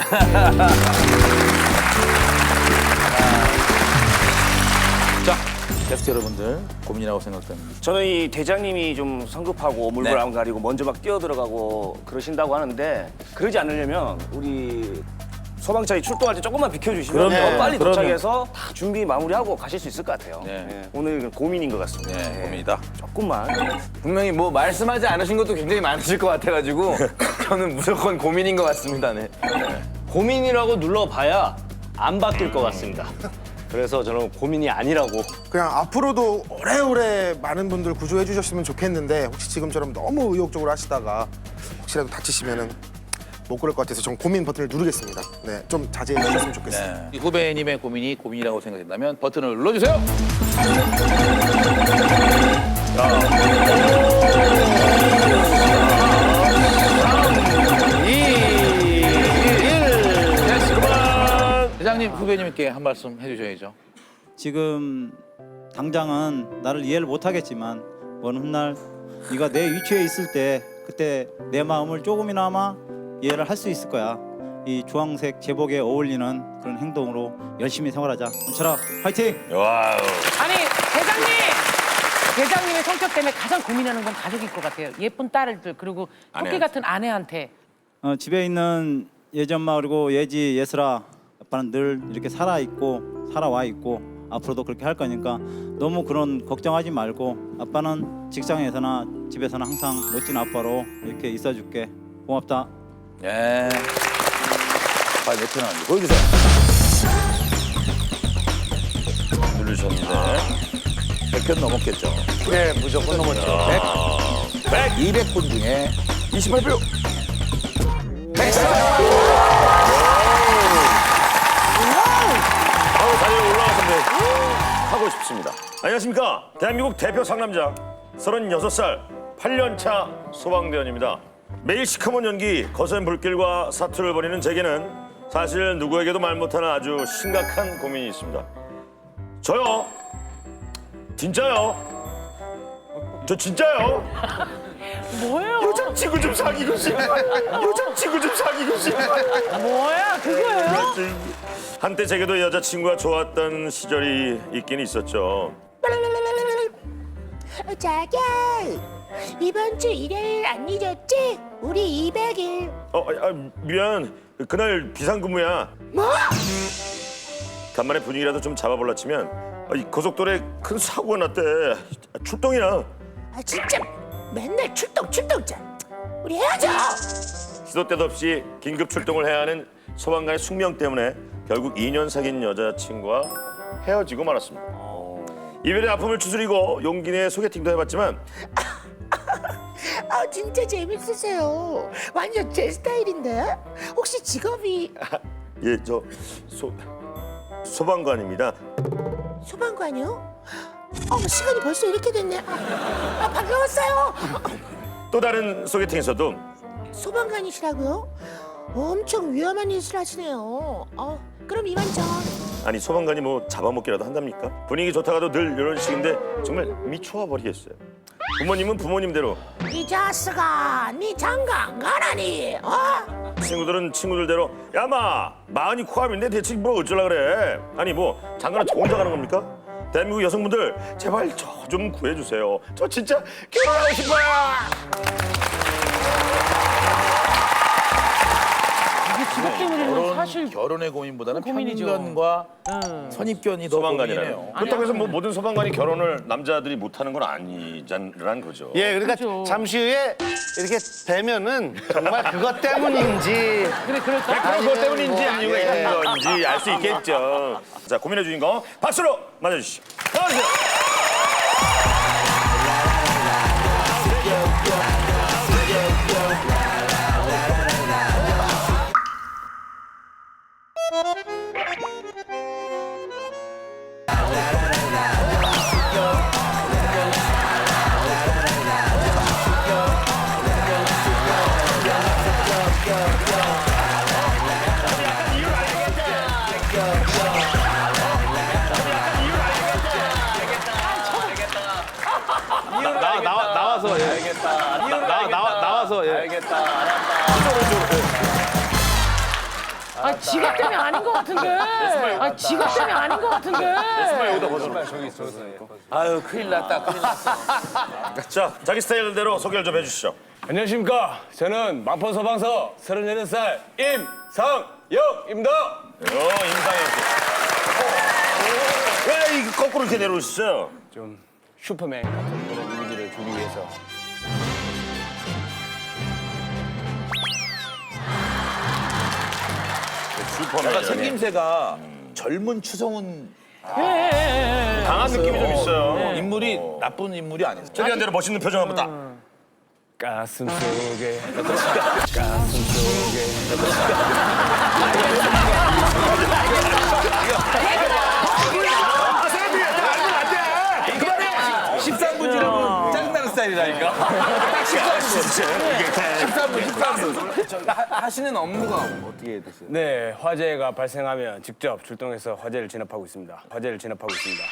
자, 게스트 여러분들 고민이라고 생각됩니다. 저는 이 대장님이 좀 성급하고 물불 안 가리고 먼저 막 뛰어들어가고 그러신다고 하는데 그러지 않으려면 우리 소방차에 출동할 때 조금만 비켜주시면 더 빨리 도착해서 다 준비 마무리하고 가실 수 있을 것 같아요. 네. 오늘 고민인 것 같습니다. 네, 고민이다. 조금만. 분명히 뭐 말씀하지 않으신 것도 굉장히 많으실 것 같아가지고 저는 무조건 고민인 것 같습니다. 네. 고민이라고 눌러봐야 안 바뀔 것 같습니다. 그래서 저는 고민이 아니라고. 그냥 앞으로도 오래오래 많은 분들 구조해 주셨으면 좋겠는데 혹시 지금처럼 너무 의욕적으로 하시다가 혹시라도 다치시면은 못 그럴 것 같아서 전 고민 버튼을 누르겠습니다. 네, 좀 자제해 주셨으면 좋겠어요. 네. 이 후배님의 고민이 고민이라고 생각된다면 버튼을 눌러주세요. 대장님 후배님께 한 말씀 해주셔야죠. 지금 당장은 나를 이해를 못하겠지만 어느 날 네가 내 위치에 있을 때 그때 내 마음을 조금이나마 이해를 할 수 있을 거야. 이 주황색 제복에 어울리는 그런 행동으로 열심히 생활하자. 철아, 화이팅! 와우. 아니 대장님의 성격 때문에 가장 고민하는 건 가족일 것 같아요. 예쁜 딸들 그리고 토끼 같은 아내한테. 집에 있는 예전마 그리고 예지, 예슬아 아빠는 늘 이렇게 살아와 있고 앞으로도 그렇게 할 거니까 너무 그런 걱정하지 말고 아빠는 직장에서나 집에서나 항상 멋진 아빠로 이렇게 있어줄게. 고맙다. 예. 과연 몇 표 나왔는지 보여주세요. 누르셨는데 100표 넘었겠죠. 네, 무조건 넘었죠. 200분 중에 28표. 104. 바로 자리에 올라가셨는데 하고 싶습니다. 안녕하십니까. 대한민국 대표 상남자 36살 8년차 소방대원입니다. 매일 시커먼 연기, 거센 불길과 사투를 벌이는 제게는 사실 누구에게도 말 못하는 아주 심각한 고민이 있습니다. 저요. 진짜요. 저 진짜요. 뭐예요? 여자친구 좀 사귀고 싶어. 여자친구 좀 사귀고 싶어. 뭐야 그거예요? 한때 제게도 여자친구가 좋았던 시절이 있긴 있었죠. 자기야, 이번 주 일요일 안 잊었지? 우리 200일. 미안. 그날 비상근무야. 뭐? 간만에 분위기라도 좀 잡아볼라 치면 이 고속도로에 큰 사고가 났대. 출동이야. 아 진짜 맨날 출동자. 우리 헤어져. 시도 때도 없이 긴급 출동을 해야 하는 소방관의 숙명 때문에 결국 2년 사귄 여자친구와 헤어지고 말았습니다. 이별의 아픔을 추스리고 용기 내 소개팅도 해봤지만 아 진짜 재밌으세요. 완전 제 스타일인데. 혹시 직업이 예, 저 소방관입니다. 소방관이요? 시간이 벌써 이렇게 됐네. 반가웠어요. 또 다른 소개팅에서도 소방관이시라고요? 엄청 위험한 일을 하시네요. 그럼 이만 전. 아니 소방관이 뭐 잡아먹기라도 한답니까? 분위기 좋다가도 늘 이런 식인데 정말 미쳐와 버리겠어요. 부모님은 부모님대로 이 자식아, 니 장가 안 가라니? 친구들은 친구들대로 야마 마흔이 코앞인데 대체 뭐 어쩌려 그래. 아니 뭐 장가는 저 혼자 가는 겁니까? 대한민국 여성분들 제발 저 좀 구해주세요. 저 진짜 결혼하고 싶어요. 이게 직업 때문에는 사실 결혼의 고민보다는 고민이죠. 편견과 선입견이 더 고민이네요. 그렇다고 해서 뭐 모든 소방관이 결혼을 남자들이 못하는 건 아니란 거죠. 예, 그러니까 잠시 후에 이렇게 뵈면은 정말 그것 때문인지 그럴까? 그것 때문인지 아니고 있는 건지 알 수 있겠죠. 자, 고민해 주신 거 박수로 맞아주시죠. 나와주세요. 와서. 예. 알겠다, 알았다. 아, 지갑 때문에 아닌 것 같은데. 아, 지갑 때문에 아닌 것 같은데. 아유, 큰일 났다, 큰일 났어. 자, 자기 스타일대로 소개를 좀 해주시죠. 안녕하십니까. 저는 마포 소방서 38살 임상혁입니다. 임상혁 씨. 왜 이거 거꾸로 이렇게 내려오시죠? 좀 슈퍼맨 같은 그런 이미지를 주기 위해서. 약간 생김새가 젊은 추성훈 강한 느낌이 좀 있어요. 인물이 나쁜 인물이 아니에요. 최대한 대로 멋있는 표정 한번 딱. 가슴 속에 가슴 속에 13분 지르면 짜증나는 스타일이라니까. 딱 13분. 하시는 업무가 어떻게 되세요? 네, 화재가 발생하면 직접 출동해서 화재를 진압하고 있습니다. 화재를 진압하고 있습니다.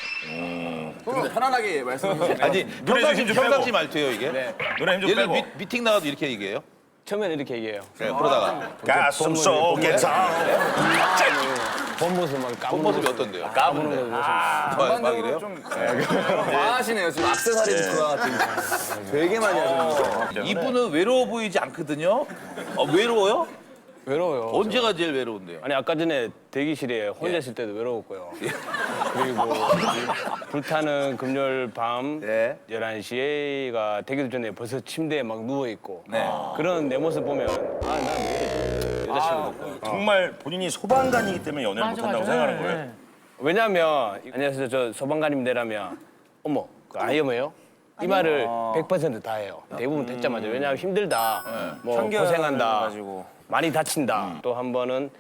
편안하게 말씀해 주세요. 아니, 눈에 힘좀 빼고. 평상시 말투예요, 이게? 네, 눈에 힘좀 예를 빼고. 들어 미팅 나가도 이렇게 얘기해요? 처음에는 이렇게 얘기해요. 네, 그러다가. 가슴 속에 본 모습만 본 까부는 모습이 모습. 어떤데요? 까부는 모습. 막 이래요? 과하시네요. 지금 악세사리 들어가 같은 되게 많이 하시는데. 이분은 외로워 보이지 않거든요? 외로워요? 외로워요. 언제가 제일 외로운데요? 아니 아까 전에 대기실에 혼자 있을 때도 외로웠고요. 그리고 불타는 금요일 밤 네. 11시가 되기도 전에 벌써 침대에 막 누워 있고 네. 그런 내 모습 보면 아난 여자친구도 없고 정말 본인이 소방관이기 때문에 연애를 맞아, 못한다고 맞아. 생각하는 네, 거예요. 네. 왜냐면 안녕하세요 저 소방관님들라면 어머 그 아이엄해요? 이 말을 100%다 해요. 대부분 듣자마자 왜냐하면 힘들다, 뭐 고생한다, 많이 다친다. 또 한 번은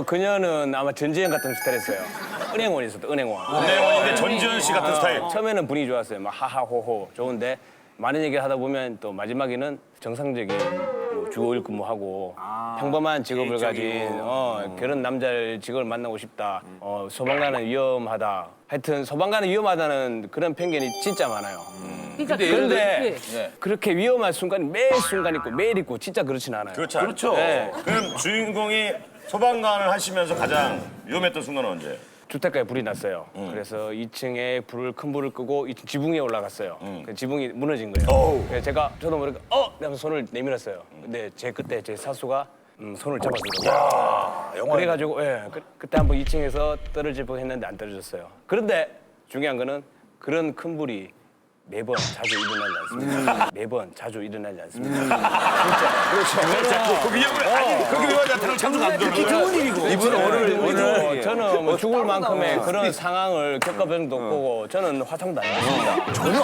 그녀는 아마 전지현 같은 스타일이었어요. 은행원이 있었다. 은행원. 은행원인데 전지현 씨 같은 스타일. 처음에는 분위기 좋았어요. 막 하하호호 좋은데 많은 얘기를 하다 보면 또 마지막에는 정상적인 뭐 주 5일 근무하고 평범한 직업을 가진 그런 남자를 직업을 만나고 싶다. 소방관은 위험하다. 하여튼 소방관은 위험하다는 그런 편견이 진짜 많아요. 그러니까 그런데 예. 그렇게 위험한 순간이 매 순간 있고 매일 있고 진짜 그렇진 않아요. 그렇죠. 네. 그럼 주인공이 소방관을 하시면서 가장 위험했던 순간은 언제? 주택가에 불이 났어요. 그래서 2층에 큰 불을 끄고 2층 지붕에 올라갔어요. 그 지붕이 무너진 거예요. 그래서 제가 저도 모르게 하면서 손을 내밀었어요. 근데 그때 제 사수가 손을 잡아주더라고요. 그래가지고 그때 한번 2층에서 떨어질 뻔했는데 안 떨어졌어요. 그런데 중요한 거는 그런 큰 불이 매번 자주 일어나지 않습니다. 매번 자주 일어나지 않습니다. 그 위험을 아니 그렇게 위험하지 않다는 참도 안 특히 좋은 일이고. 이분은 오늘 저는 뭐 죽을 만큼의 그런 상황을 겪어본 적도 없고 저는 화상도 안 했습니다. 저는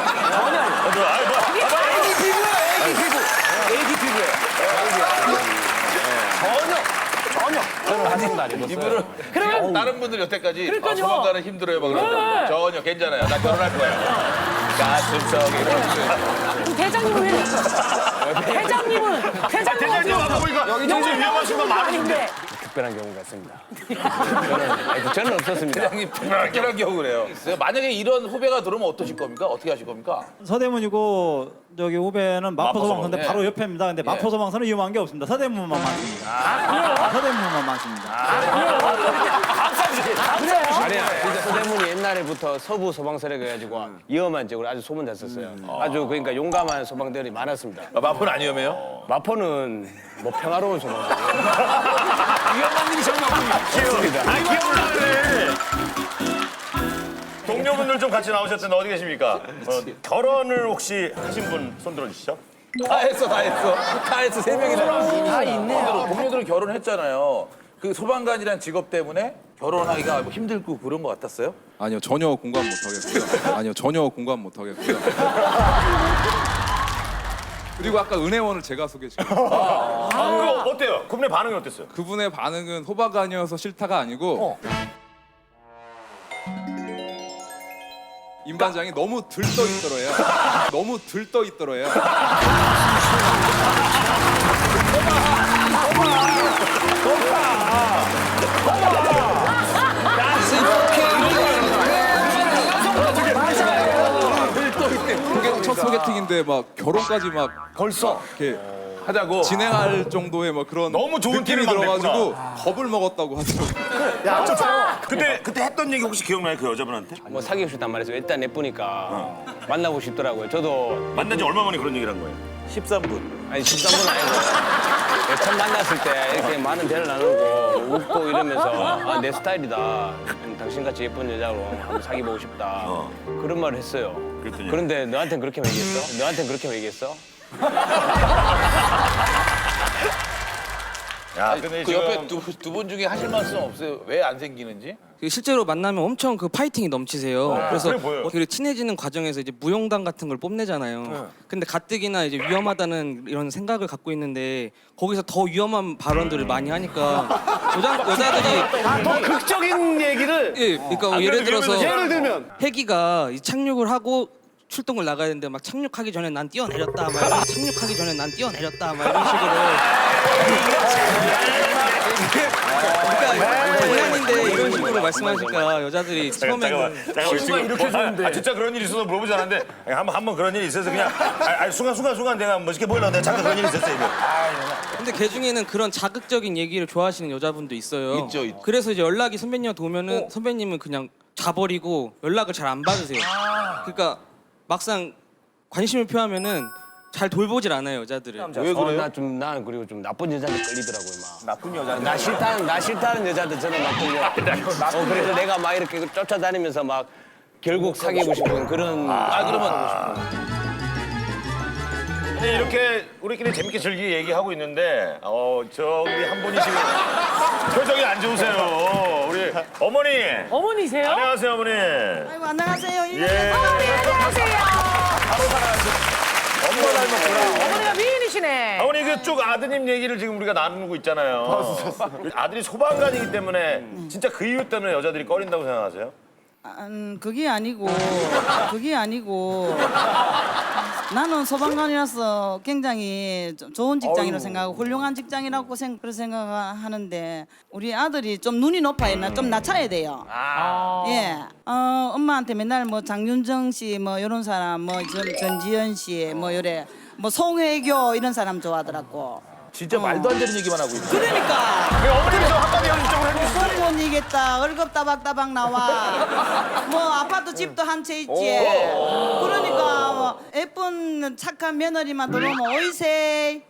화상도 안 입었어요. 이분은 그러면 다른 분들 여태까지 그러니까요. 소방관은 힘들어요 막 그러는데 전혀 괜찮아요. 나 결혼할 거예요. 가슴 속에 대장님은 왜? 대장님은 와서 보니까 여기 정말 위험한 순간 많은데. 특별한 경우 같습니다. 저는 없었습니다. 대장님 특별한 경우 그래요. 만약에 이런 후배가 들어오면 어떠실 겁니까? 어떻게 하실 겁니까? 서대문이고 저기 후배는 마포소방서인데 마포소방. 바로 옆에입니다. 근데 마포소방서는 위험한 게 없습니다. 서대문만 많습니다. 서대문만 많습니다. 아니야, 진짜 서대문이 옛날에부터 서부 소방서라고 해가지고 위험한 지역으로 아주 소문났었어요. 아주 그러니까 용감한 소방대원이 많았습니다. 마포는 안 위험해요? 마포는 뭐 평화로운 소방서. 위험한 일이 전혀 없습니다. 귀여워요. 동료분들 좀 같이 나오셨던데 어디 계십니까? 결혼을 혹시 하신 분 손 들어주시죠. 다 했어. 다 했어. 3명이나. 다 있네요. 동료들은 결혼했잖아요. 그 소방관이라는 직업 때문에 결혼하기가 뭐 힘들고 그런 것 같았어요? 아니요, 전혀 공감 못 하겠고요. 아니요, 전혀 공감 못 하겠고요. 그리고 아까 은혜원을 제가 소개시켰어요. 그거 어때요? 그분의 반응이 어땠어요? 그분의 반응은 소방관이어서 싫다가 아니고 임 반장이 너무 들떠 있더래요. 너무 들떠 있더래요. 그게 첫 소개팅인데 막 결혼까지 막 벌써? 이렇게 하자고. 진행할 정도의 뭐 그런 너무 좋은 느낌이 티를 막 들어가지고 냈구나. 겁을 먹었다고 하더라고요. 야, 그때 했던 얘기 혹시 기억나요? 그 여자분한테? 뭐 사귀고 싶단 말이죠. 일단 예쁘니까 만나고 싶더라고요. 저도 만난 지 얼마 만에 그런 얘기를 한 거예요? 13분. 아니 13분 아니고 처음 만났을 때 이렇게 많은 대화를 나누고 웃고 이러면서 아, 내 스타일이다. 당신같이 예쁜 여자로 한번 사귀보고 싶다. 그런 말을 했어요. 그랬더니? 그런데 너한테는 그렇게 얘기했어? 너한테는 그렇게 얘기했어? 야, 근데 그 지금 옆에 두 분 중에 하실 말씀 없어요? 왜 안 생기는지? 실제로 만나면 엄청 그 파이팅이 넘치세요. 그래서 그래 보여요. 그 친해지는 과정에서 이제 무용담 같은 걸 뽐내잖아요. 근데 가뜩이나 이제 위험하다는 이런 생각을 갖고 있는데 거기서 더 위험한 발언들을 많이 하니까 여자들이 더 극적인 얘기를. 예, 그러니까 예를 들어서 예를 들면 혜기가 이 착륙을 하고 출동을 나가야 되는데 막 착륙하기 전에 난 뛰어내렸다 막 이런 착륙하기 전에 난 뛰어내렸다 막 이런 식으로 그러니까 장난인데 이런 식으로 말씀하시니까 여자들이 처음에는 잠깐만 이렇게 좋은데 진짜 그런 일이 있어서 물어보지 않았는데 한번 그런 일이 있어서 그냥 순간 내가 멋있게 보이려고 내가 잠깐 그런 일이 있었어요 이거. 근데 그 중에는 그런 자극적인 얘기를 좋아하시는 여자분도 있어요. 있죠. 그래서 이제 연락이 선배님한테 오면은 선배님은 그냥 자버리고 연락을 잘 안 받으세요. 그러니까 막상 관심을 표하면은 잘 돌보질 않아요 여자들을. 왜 그래요? 난 그리고 좀 나쁜 여자한테 끌리더라고요 막. 나쁜 여자? 나 싫다는 여자한테 저는 나쁜 여자. 그래서 내가 막 이렇게 쫓아다니면서 막 결국 사귀고 싶은 그런. 그러면 근데 이렇게 우리끼리 재밌게 즐기게 얘기하고 있는데 저기 한 분이 지금 표정이 안 좋으세요. 우리 어머니. 어머니세요? 안녕하세요 어머니. 아이고 안녕하세요. 예. 안녕하세요. 바로 살아가시고. 엄마 닮았구나. 어머니가 미인이시네. 어머니 그쪽 아드님 얘기를 지금 우리가 나누고 있잖아요. 아들이 소방관이기 때문에 진짜 그 이유 때문에 여자들이 꺼린다고 생각하세요? 그게 아니고 나는 소방관이라서 굉장히 좋은 직장이라고 생각하고 훌륭한 직장이라고 그렇게 생각하는데 우리 아들이 좀 눈이 높아요. 좀 낮춰야 돼요. 예, 엄마한테 맨날 뭐 장윤정 씨 뭐 이런 사람 뭐 전지현 씨 뭐 요래 뭐 송혜교 이런 사람 좋아하더라고. 진짜 말도 안 되는 얘기만 하고 있네. 그러니까. 어머님이 좀 한마디 이쪽으로 해주시죠. 소리 못 이겠다. 월급 따박따박 나와. 뭐 아파트 집도 한 채 있지. 그러니까 뭐 예쁜 착한 며느리만 들어오면 오이세.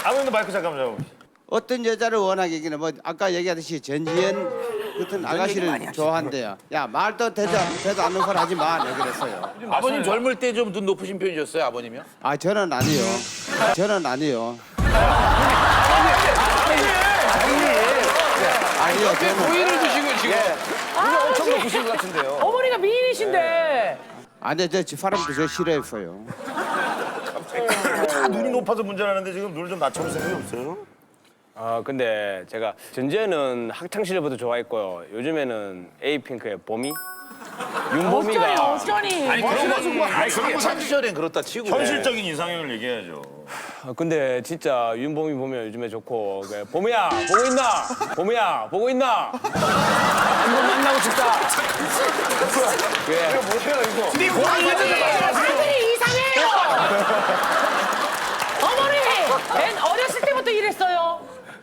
아버님도 마이크 잠깐만 잡아보세요. 어떤 여자를 원하기는 뭐 아까 얘기하듯이 전지현 같은 아가씨를 좋아한대요. 야 말도 되도 않는 걸 하지 마. 내가 그랬어요. 아버님 젊을 때 좀 눈 높으신 편이셨어요, 아버님이요? 아 저는 아니요. 아니요. 저는 고인을 드시고 지금. 엄청 높으신 것 같은데요. 어머니가 미인이신데. 아니 저 집사람도 저 싫어했어요. 다 눈이 높아서 문제라는데 지금 눈을 좀 낮춰볼 생각이 없어요? 근데 제가 전지현은 학창 시절부터 좋아했고요. 요즘에는 에이핑크의 봄이. 윤봄이가. 어쩌니. 아니 그런 거 시절엔 그렇다 치고. 현실적인 이상형을 얘기해야죠. 근데 진짜 윤봄이 보면 요즘에 좋고 봄이야 보고 있나? 봄이야 보고 있나? 한번 만나고 싶다. 왜? 아들이 이상해요. 어머니, 맨 어렸을 때부터 이랬어요.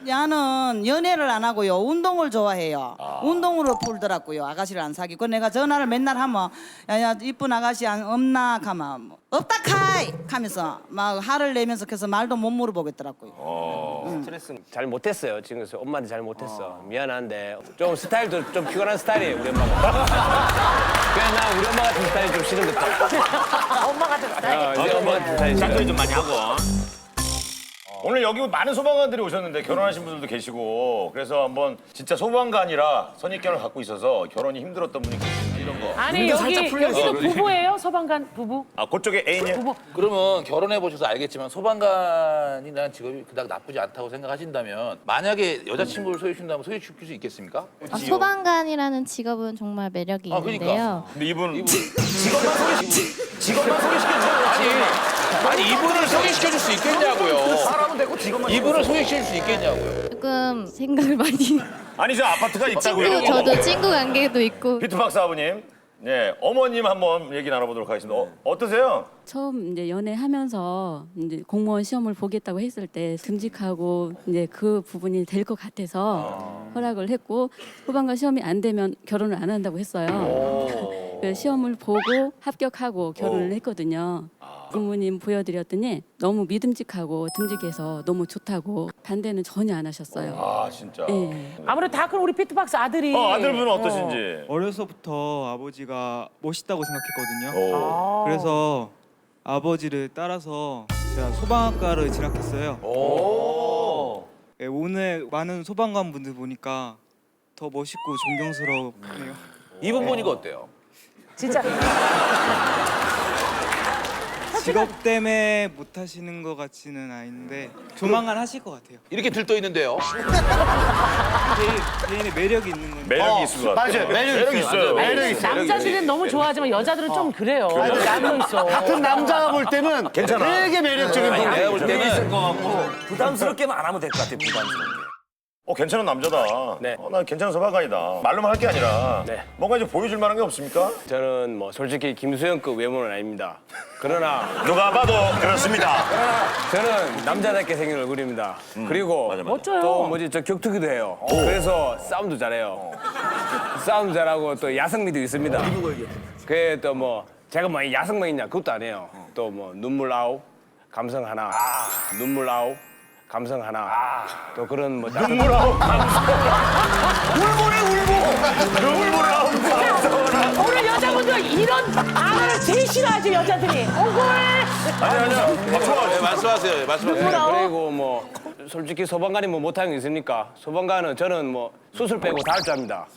야는 연애를 안 하고요. 운동을 좋아해요. 운동으로 풀더라고요. 아가씨를 안 사귀고 내가 전화를 맨날 하면 야야 이쁜 아가씨 없나 가면 없다 카이 하면서 막 화를 내면서 그래서 말도 못 물어보겠더라고요. 스트레스 잘 못했어요. 지금 그래서 엄마한테 잘 못했어. 미안한데 좀 스타일도 좀 피곤한 스타일이에요 우리 엄마가. 그냥 나 우리 엄마 같은 스타일이 좀 싫은 것 같아. 엄마 같은 스타일. 우리 엄마 같은 스타일이 짝도 좀 많이 하고. 오늘 여기 많은 소방관들이 오셨는데 결혼하신 분들도 계시고 그래서 한번 진짜 소방관이라 선입견을 갖고 있어서 결혼이 힘들었던 분이 계시는지 이런 거. 아니 여기도 부부예요? 소방관 부부? 그쪽에 애인이요? 그러면 결혼해 보셔서 알겠지만 소방관이라는 직업이 그닥 나쁘지 않다고 생각하신다면 만약에 여자친구를 소개시킨다면 소개시킬 수 있겠습니까? 소방관이라는 직업은 정말 매력이 있는데요. 근데 이분 직업만 소개시켜주는 아니 이분을 소개시켜줄 수 있겠냐고요. 사람은 되고 직업만. 이분을 소개시킬 수 있겠냐고요. 조금 생각을 많이. 아니 저 아파트가 있다고요? 저도 친구 관계도 있고. 비트박스 아버님, 네 어머님 한번 얘기 나눠보도록 하겠습니다. 어떠세요? 처음 이제 연애하면서 이제 공무원 시험을 보겠다고 했을 때 듬직하고 이제 그 부분이 될 것 같아서 허락을 했고 소방관 시험이 안 되면 결혼을 안 한다고 했어요. 그래서 시험을 보고 합격하고 결혼을 했거든요. 부모님 보여드렸더니 너무 믿음직하고 듬직해서 너무 좋다고 반대는 전혀 안 하셨어요. 아 진짜. 예. 아무래도 다 큰 우리 피트박스 아들이. 아들분은 어떠신지. 어려서부터 아버지가 멋있다고 생각했거든요. 그래서 아버지를 따라서 제가 소방학과를 진학했어요. 네, 오늘 많은 소방관 분들 보니까 더 멋있고 존경스럽네요. 이분 보니까 어때요? 진짜. 직업 때문에 못 하시는 것 같지는 않은데 조만간 하실 것 같아요. 이렇게 들떠 있는데요. 개인의 매력이 있는 건데. 매력이 있을 것 같아요. 맞아요. 매력 있어요. 매력 있어요. 남자들은 너무 좋아하지만 여자들은 좀 그래요. 남도 있어. 같은 남자가 볼 때는 괜찮아. 되게 매력적인 분이 내가 볼 때는 있을 것 같고 부담스럽게만 안 하면 될 것 같아. 부담스럽게. 괜찮은 남자다. 난 괜찮은 소방관이다. 말로만 할 게 아니라 뭔가 이제 보여줄 만한 게 없습니까? 저는 뭐 솔직히 김수현급 외모는 아닙니다. 그러나 누가 봐도 그렇습니다. 저는 남자답게 생긴 얼굴입니다. 그리고 멋져요. 또 뭐지 저 격투기도 해요. 그래서 싸움도 잘해요. 싸움도 잘하고 또 야성미도 있습니다. 그래 또 뭐 제가 뭐 야성만 있냐 그것도 아니에요. 또 뭐 눈물 아우 감성 하나. 눈물 아우 감성 하나. 또 그런 뭐 눈물 아우 감성. 울보네 울보. 눈물 아우 감성 하나. 오늘 여자분들 이런 단어를 제일 싫어하지 여자들이. 아니요. 좋아. 말씀하세요. 말씀하세요. 그리고 뭐 솔직히 소방관이 뭐 못하는 게 있습니까? 소방관은 저는 뭐 수술 빼고 다 할 줄 압니다.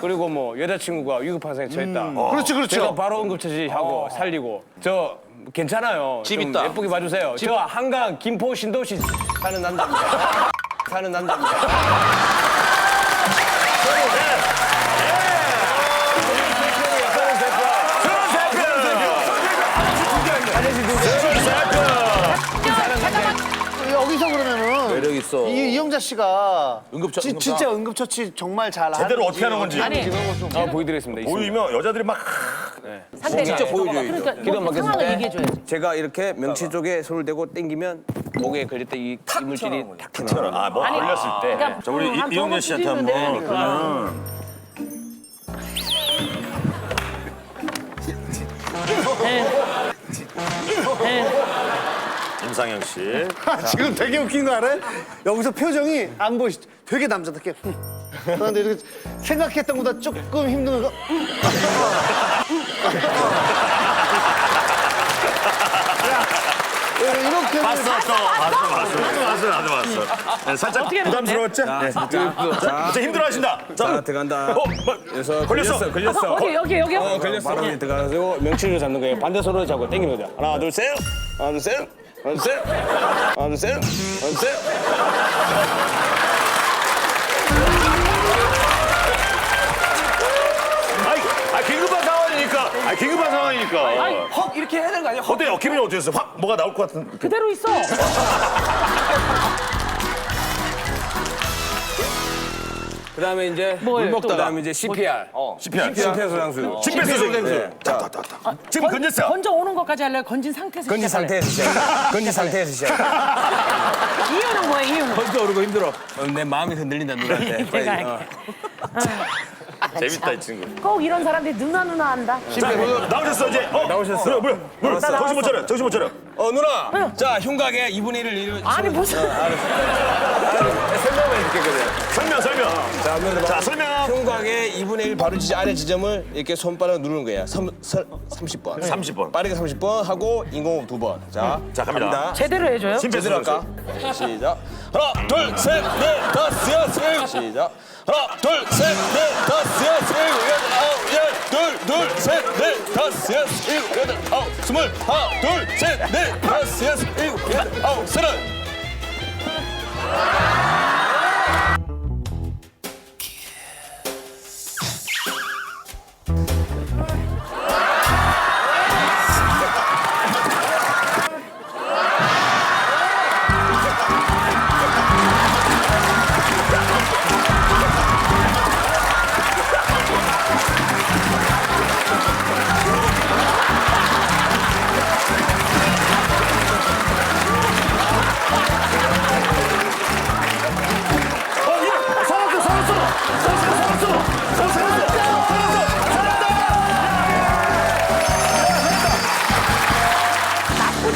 그리고 뭐 여자친구가 위급한 상황에 처했다. 그렇지, 그렇죠. 제가 바로 응급처치하고 살리고 저 괜찮아요. 집 좀 있다. 예쁘게 봐주세요. 저 한강 김포 신도시 사는 남자입니다. 사는 남자입니다. 여기서 그러면은 매력 있어. 이영자 씨가 응급처치. 진짜 응급처치 정말 잘 제대로 어떻게 하는 건지. 아니, 보여드리겠습니다. 보여주면 여자들이 막 진짜 보여줘요. 그러니까 기도 막혔을 상황을 때 얘기해줘야지. 제가 이렇게 명치 쪽에 손을 대고 당기면 목에 걸릴 때 이 이물질이 탁 튀어나와요. 뭐 아니, 걸렸을 때. 그러니까 자 우리 한 이영자 씨한테 번 한번 찢으면 그러면. 임상영 씨. 지금 되게 웃긴 거 알아요? 여기서 표정이 안 보이시 되게 남자답게. 그런데 이렇게 생각했던 것보다 조금 힘든 거. 이렇게 봤어. 네, 살짝 부담스러웠죠? 네. 자, 이제 힘들어하신다. 자, 들어간다. 그래서 걸렸어. 여기요? 걸렸어. 바로 들어가서 명치를 잡는 거예요. 반대 손으로 잡고 당기는 거죠. 하나, 둘, 셋. 하나, 둘, 셋. 하나, 둘, 셋. 하나, 둘, 셋. 하나, 둘, 셋. 긴급한 상황이니까. 긴급한 상황이니까. 헉 이렇게 해야 되는 거 아니야? 어때요? 기분이 어땠어요? 확 뭐가 나올 것 같은. 그대로 있어. 그다음에 이제 뭐예요? 물 먹다가 또? 그다음에 이제 CPR. 심폐소생술. 심폐소생술. 자. 지금 건졌어. 건져 오는 것까지 할래요? 건진 상태에서 건지 시작할래요? 상태에서 시작. 건지 상태에서 시작. 이유는 뭐예요? 이유는? 건져 오르고 힘들어. 내 마음이 흔들린다 누나한테. 내가 할게. 재밌다 이 친구. 꼭 이런 사람들이 누나 한다. 자, 나오셨어 이제. 나오셨어. 뭐야? 정신 못 차려. 정신 못 차려. 누나. 자 흉곽에 2분의 1을 이루. 아니 무슨? 설명을 해줄게 그래. 설명. 자, 설명. 흉곽에 2분의 1 바로 아래 지점을 이렇게 손바닥으로 누르는 거예요. 30번. 30번. 빠르게 30번 하고 인공호흡 2번. 자 갑니다. 제대로 해줘요? 제대로 할까? 시작. 하나, 둘, 셋, 넷, 다섯, 여섯, 일곱. 시작. 하나, 둘, 셋, 넷, 다섯, 여섯, 일곱, 여덟, 아홉, 열. 둘, 셋, 넷, 다섯, 여섯, 일곱, 여덟, 아홉, 스물. 하나, 둘, 셋, 넷, 다섯, 여섯, 일곱, 여덟, 아홉, 서른.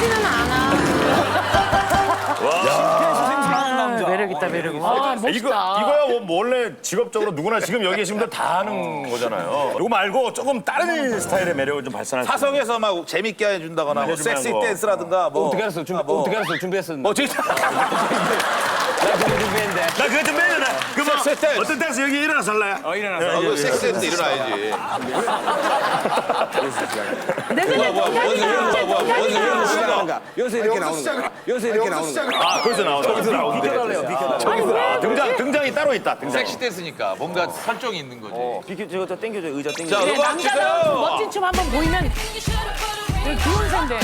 춥지는 않아. 매력 있다, 매력 있어. 아, 멋있다. 이거야 뭐 원래 직업적으로 누구나 지금 여기 계신 분들 다 하는 거잖아요. 이거 말고 조금 다른 스타일의 매력을 좀 발산할 수 있는. 사석에서 막 재밌게 해준다거나 뭐 섹시 댄스라든가 뭐. 어떻게 알았어? 어떻게 알았어? 준비했어. 진짜. 나 그거 준비했는데. 나 그거 좀 빼야 돼. 그뭐 섹시 댄스. 어떤 댄스 여기 일어나서 할래? 일어나서. 섹시 댄스 일어나야지. 여기서 이렇게 나오는 거야. 여기서 이렇게 나오는 거야. 아, 거기서 나오는 저기서 나오는 거야. 등장이 따로 있다. 등장. 섹시 댄스니까 뭔가 설정이 있는 거지. 비켜 저거 땡겨줘 의자 땡겨. 자, 네, 음악 남자다운 주세요. 멋진 춤 한번 보이면 되게 귀여운 새인데.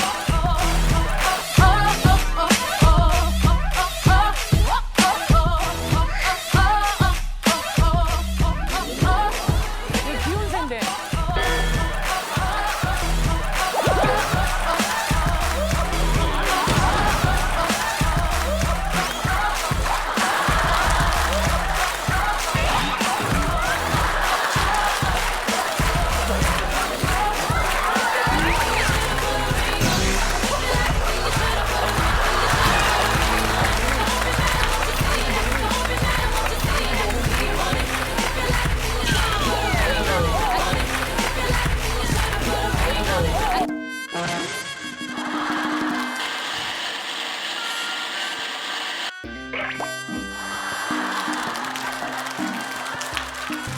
되게 귀여운 새인데.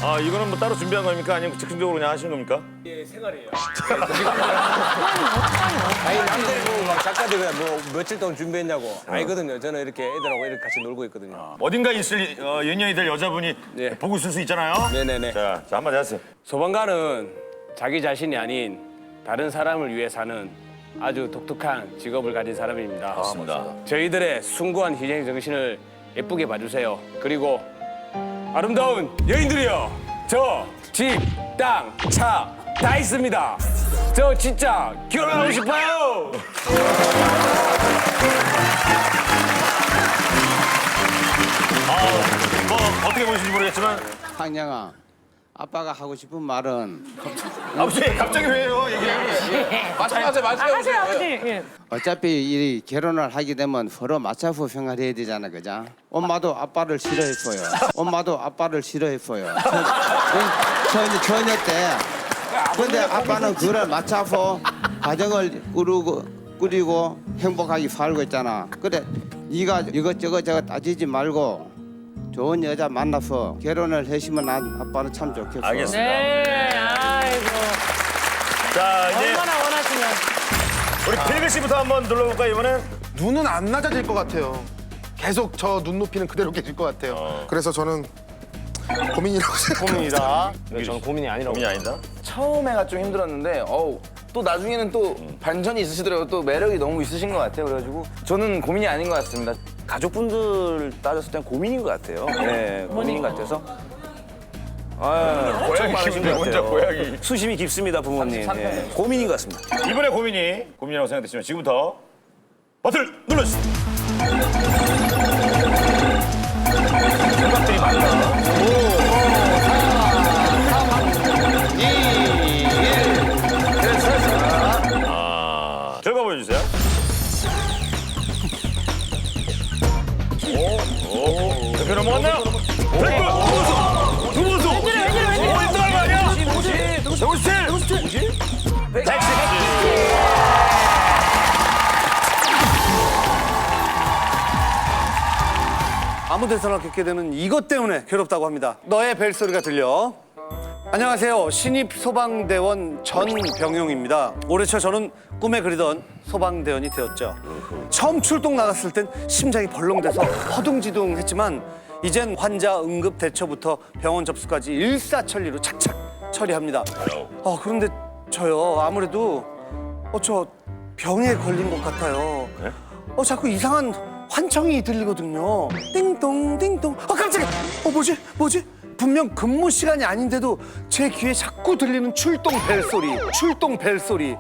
아, 이거는 뭐 따로 준비한 겁니까? 아니면 즉흥적으로 그냥 하신 겁니까? 생활이에요. 아니 남들 막 작가들 뭐 며칠 동안 준비했냐고 알거든요. 저는 이렇게 애들하고 이렇게 같이 놀고 있거든요. 어딘가 있을 연년이 될 여자분이 보고 있을 수 있잖아요. 네네네. 자, 한마디 하세요. 소방관은 자기 자신이 아닌 다른 사람을 위해 사는 아주 독특한 직업을 가진 사람입니다. 맞습니다. 저희들의 숭고한 희생 정신을 예쁘게 봐주세요. 그리고 아름다운 여인들이요. 저 집, 땅, 차 다 있습니다. 저 진짜 결혼하고 싶어요. 뭐 어떻게 보시는지 모르겠지만 황영아, 아빠가 하고 싶은 말은 아버지 갑자기 왜요? 얘기해요. 말씀하세요. 하세요, 아버지. 예. 어차피 이 결혼을 하게 되면 서로 맞춰서 생활해야 되잖아, 그죠? 엄마도 아빠를 싫어했어요. 엄마도 아빠를 싫어했어요. 처녀 때. 근데 아빠는 그걸 맞춰서 가정을 꾸리고 행복하게 살고 있잖아. 그래, 네가 이것저것 저것 따지지 말고 좋은 여자 만나서 결혼을 했으면 난 아빠는 참 좋겠어. 알겠습니다. 네, 아이고. 자, 이제 얼마나 원하시면. 우리 필그 씨부터 한번 눌러볼까요, 이번엔? 눈은 안 낮아질 것 같아요. 계속 저 눈높이는 그대로 계실 것 같아요. 그래서 저는 고민이라고 생각합니다. 고민이다. 저는 고민이 아니라고. 고민이 아니다? 처음에가 좀 힘들었는데 또 나중에는 또 반전이 있으시더라고요. 또 매력이 너무 있으신 것 같아요. 그래가지고 저는 고민이 아닌 것 같습니다. 가족분들 따졌을 땐 고민인 것 같아요. 네, 고민인 것 같아서. 고양이 키우는데 혼자 고양이. 수심이 깊습니다, 부모님. 예, 고민인 것 같습니다. 이번에 고민이라고 생각되시면 지금부터 버튼을 눌러주세요. 생각들이 많다. 결과 보여주세요. 대표 넘어갔나요? 두 번수! 오, 인정한 거 아니야? 157! 117! 아무 데서나 겪게 되는 이것 때문에 괴롭다고 합니다. 너의 벨소리가 들려. 안녕하세요. 신입 소방대원 전병용입니다. 올해 초 저는 꿈에 그리던 소방대원이 되었죠. 처음 출동 나갔을 땐 심장이 벌렁대서 허둥지둥했지만 이젠 환자 응급 대처부터 병원 접수까지 일사천리로 착착 처리합니다. 그런데 저요 아무래도 저 병에 걸린 것 같아요. 자꾸 이상한 환청이 들리거든요. 띵동 띵동. 깜짝이야. 뭐지? 분명 근무 시간이 아닌데도 제 귀에 자꾸 들리는 출동 벨 소리.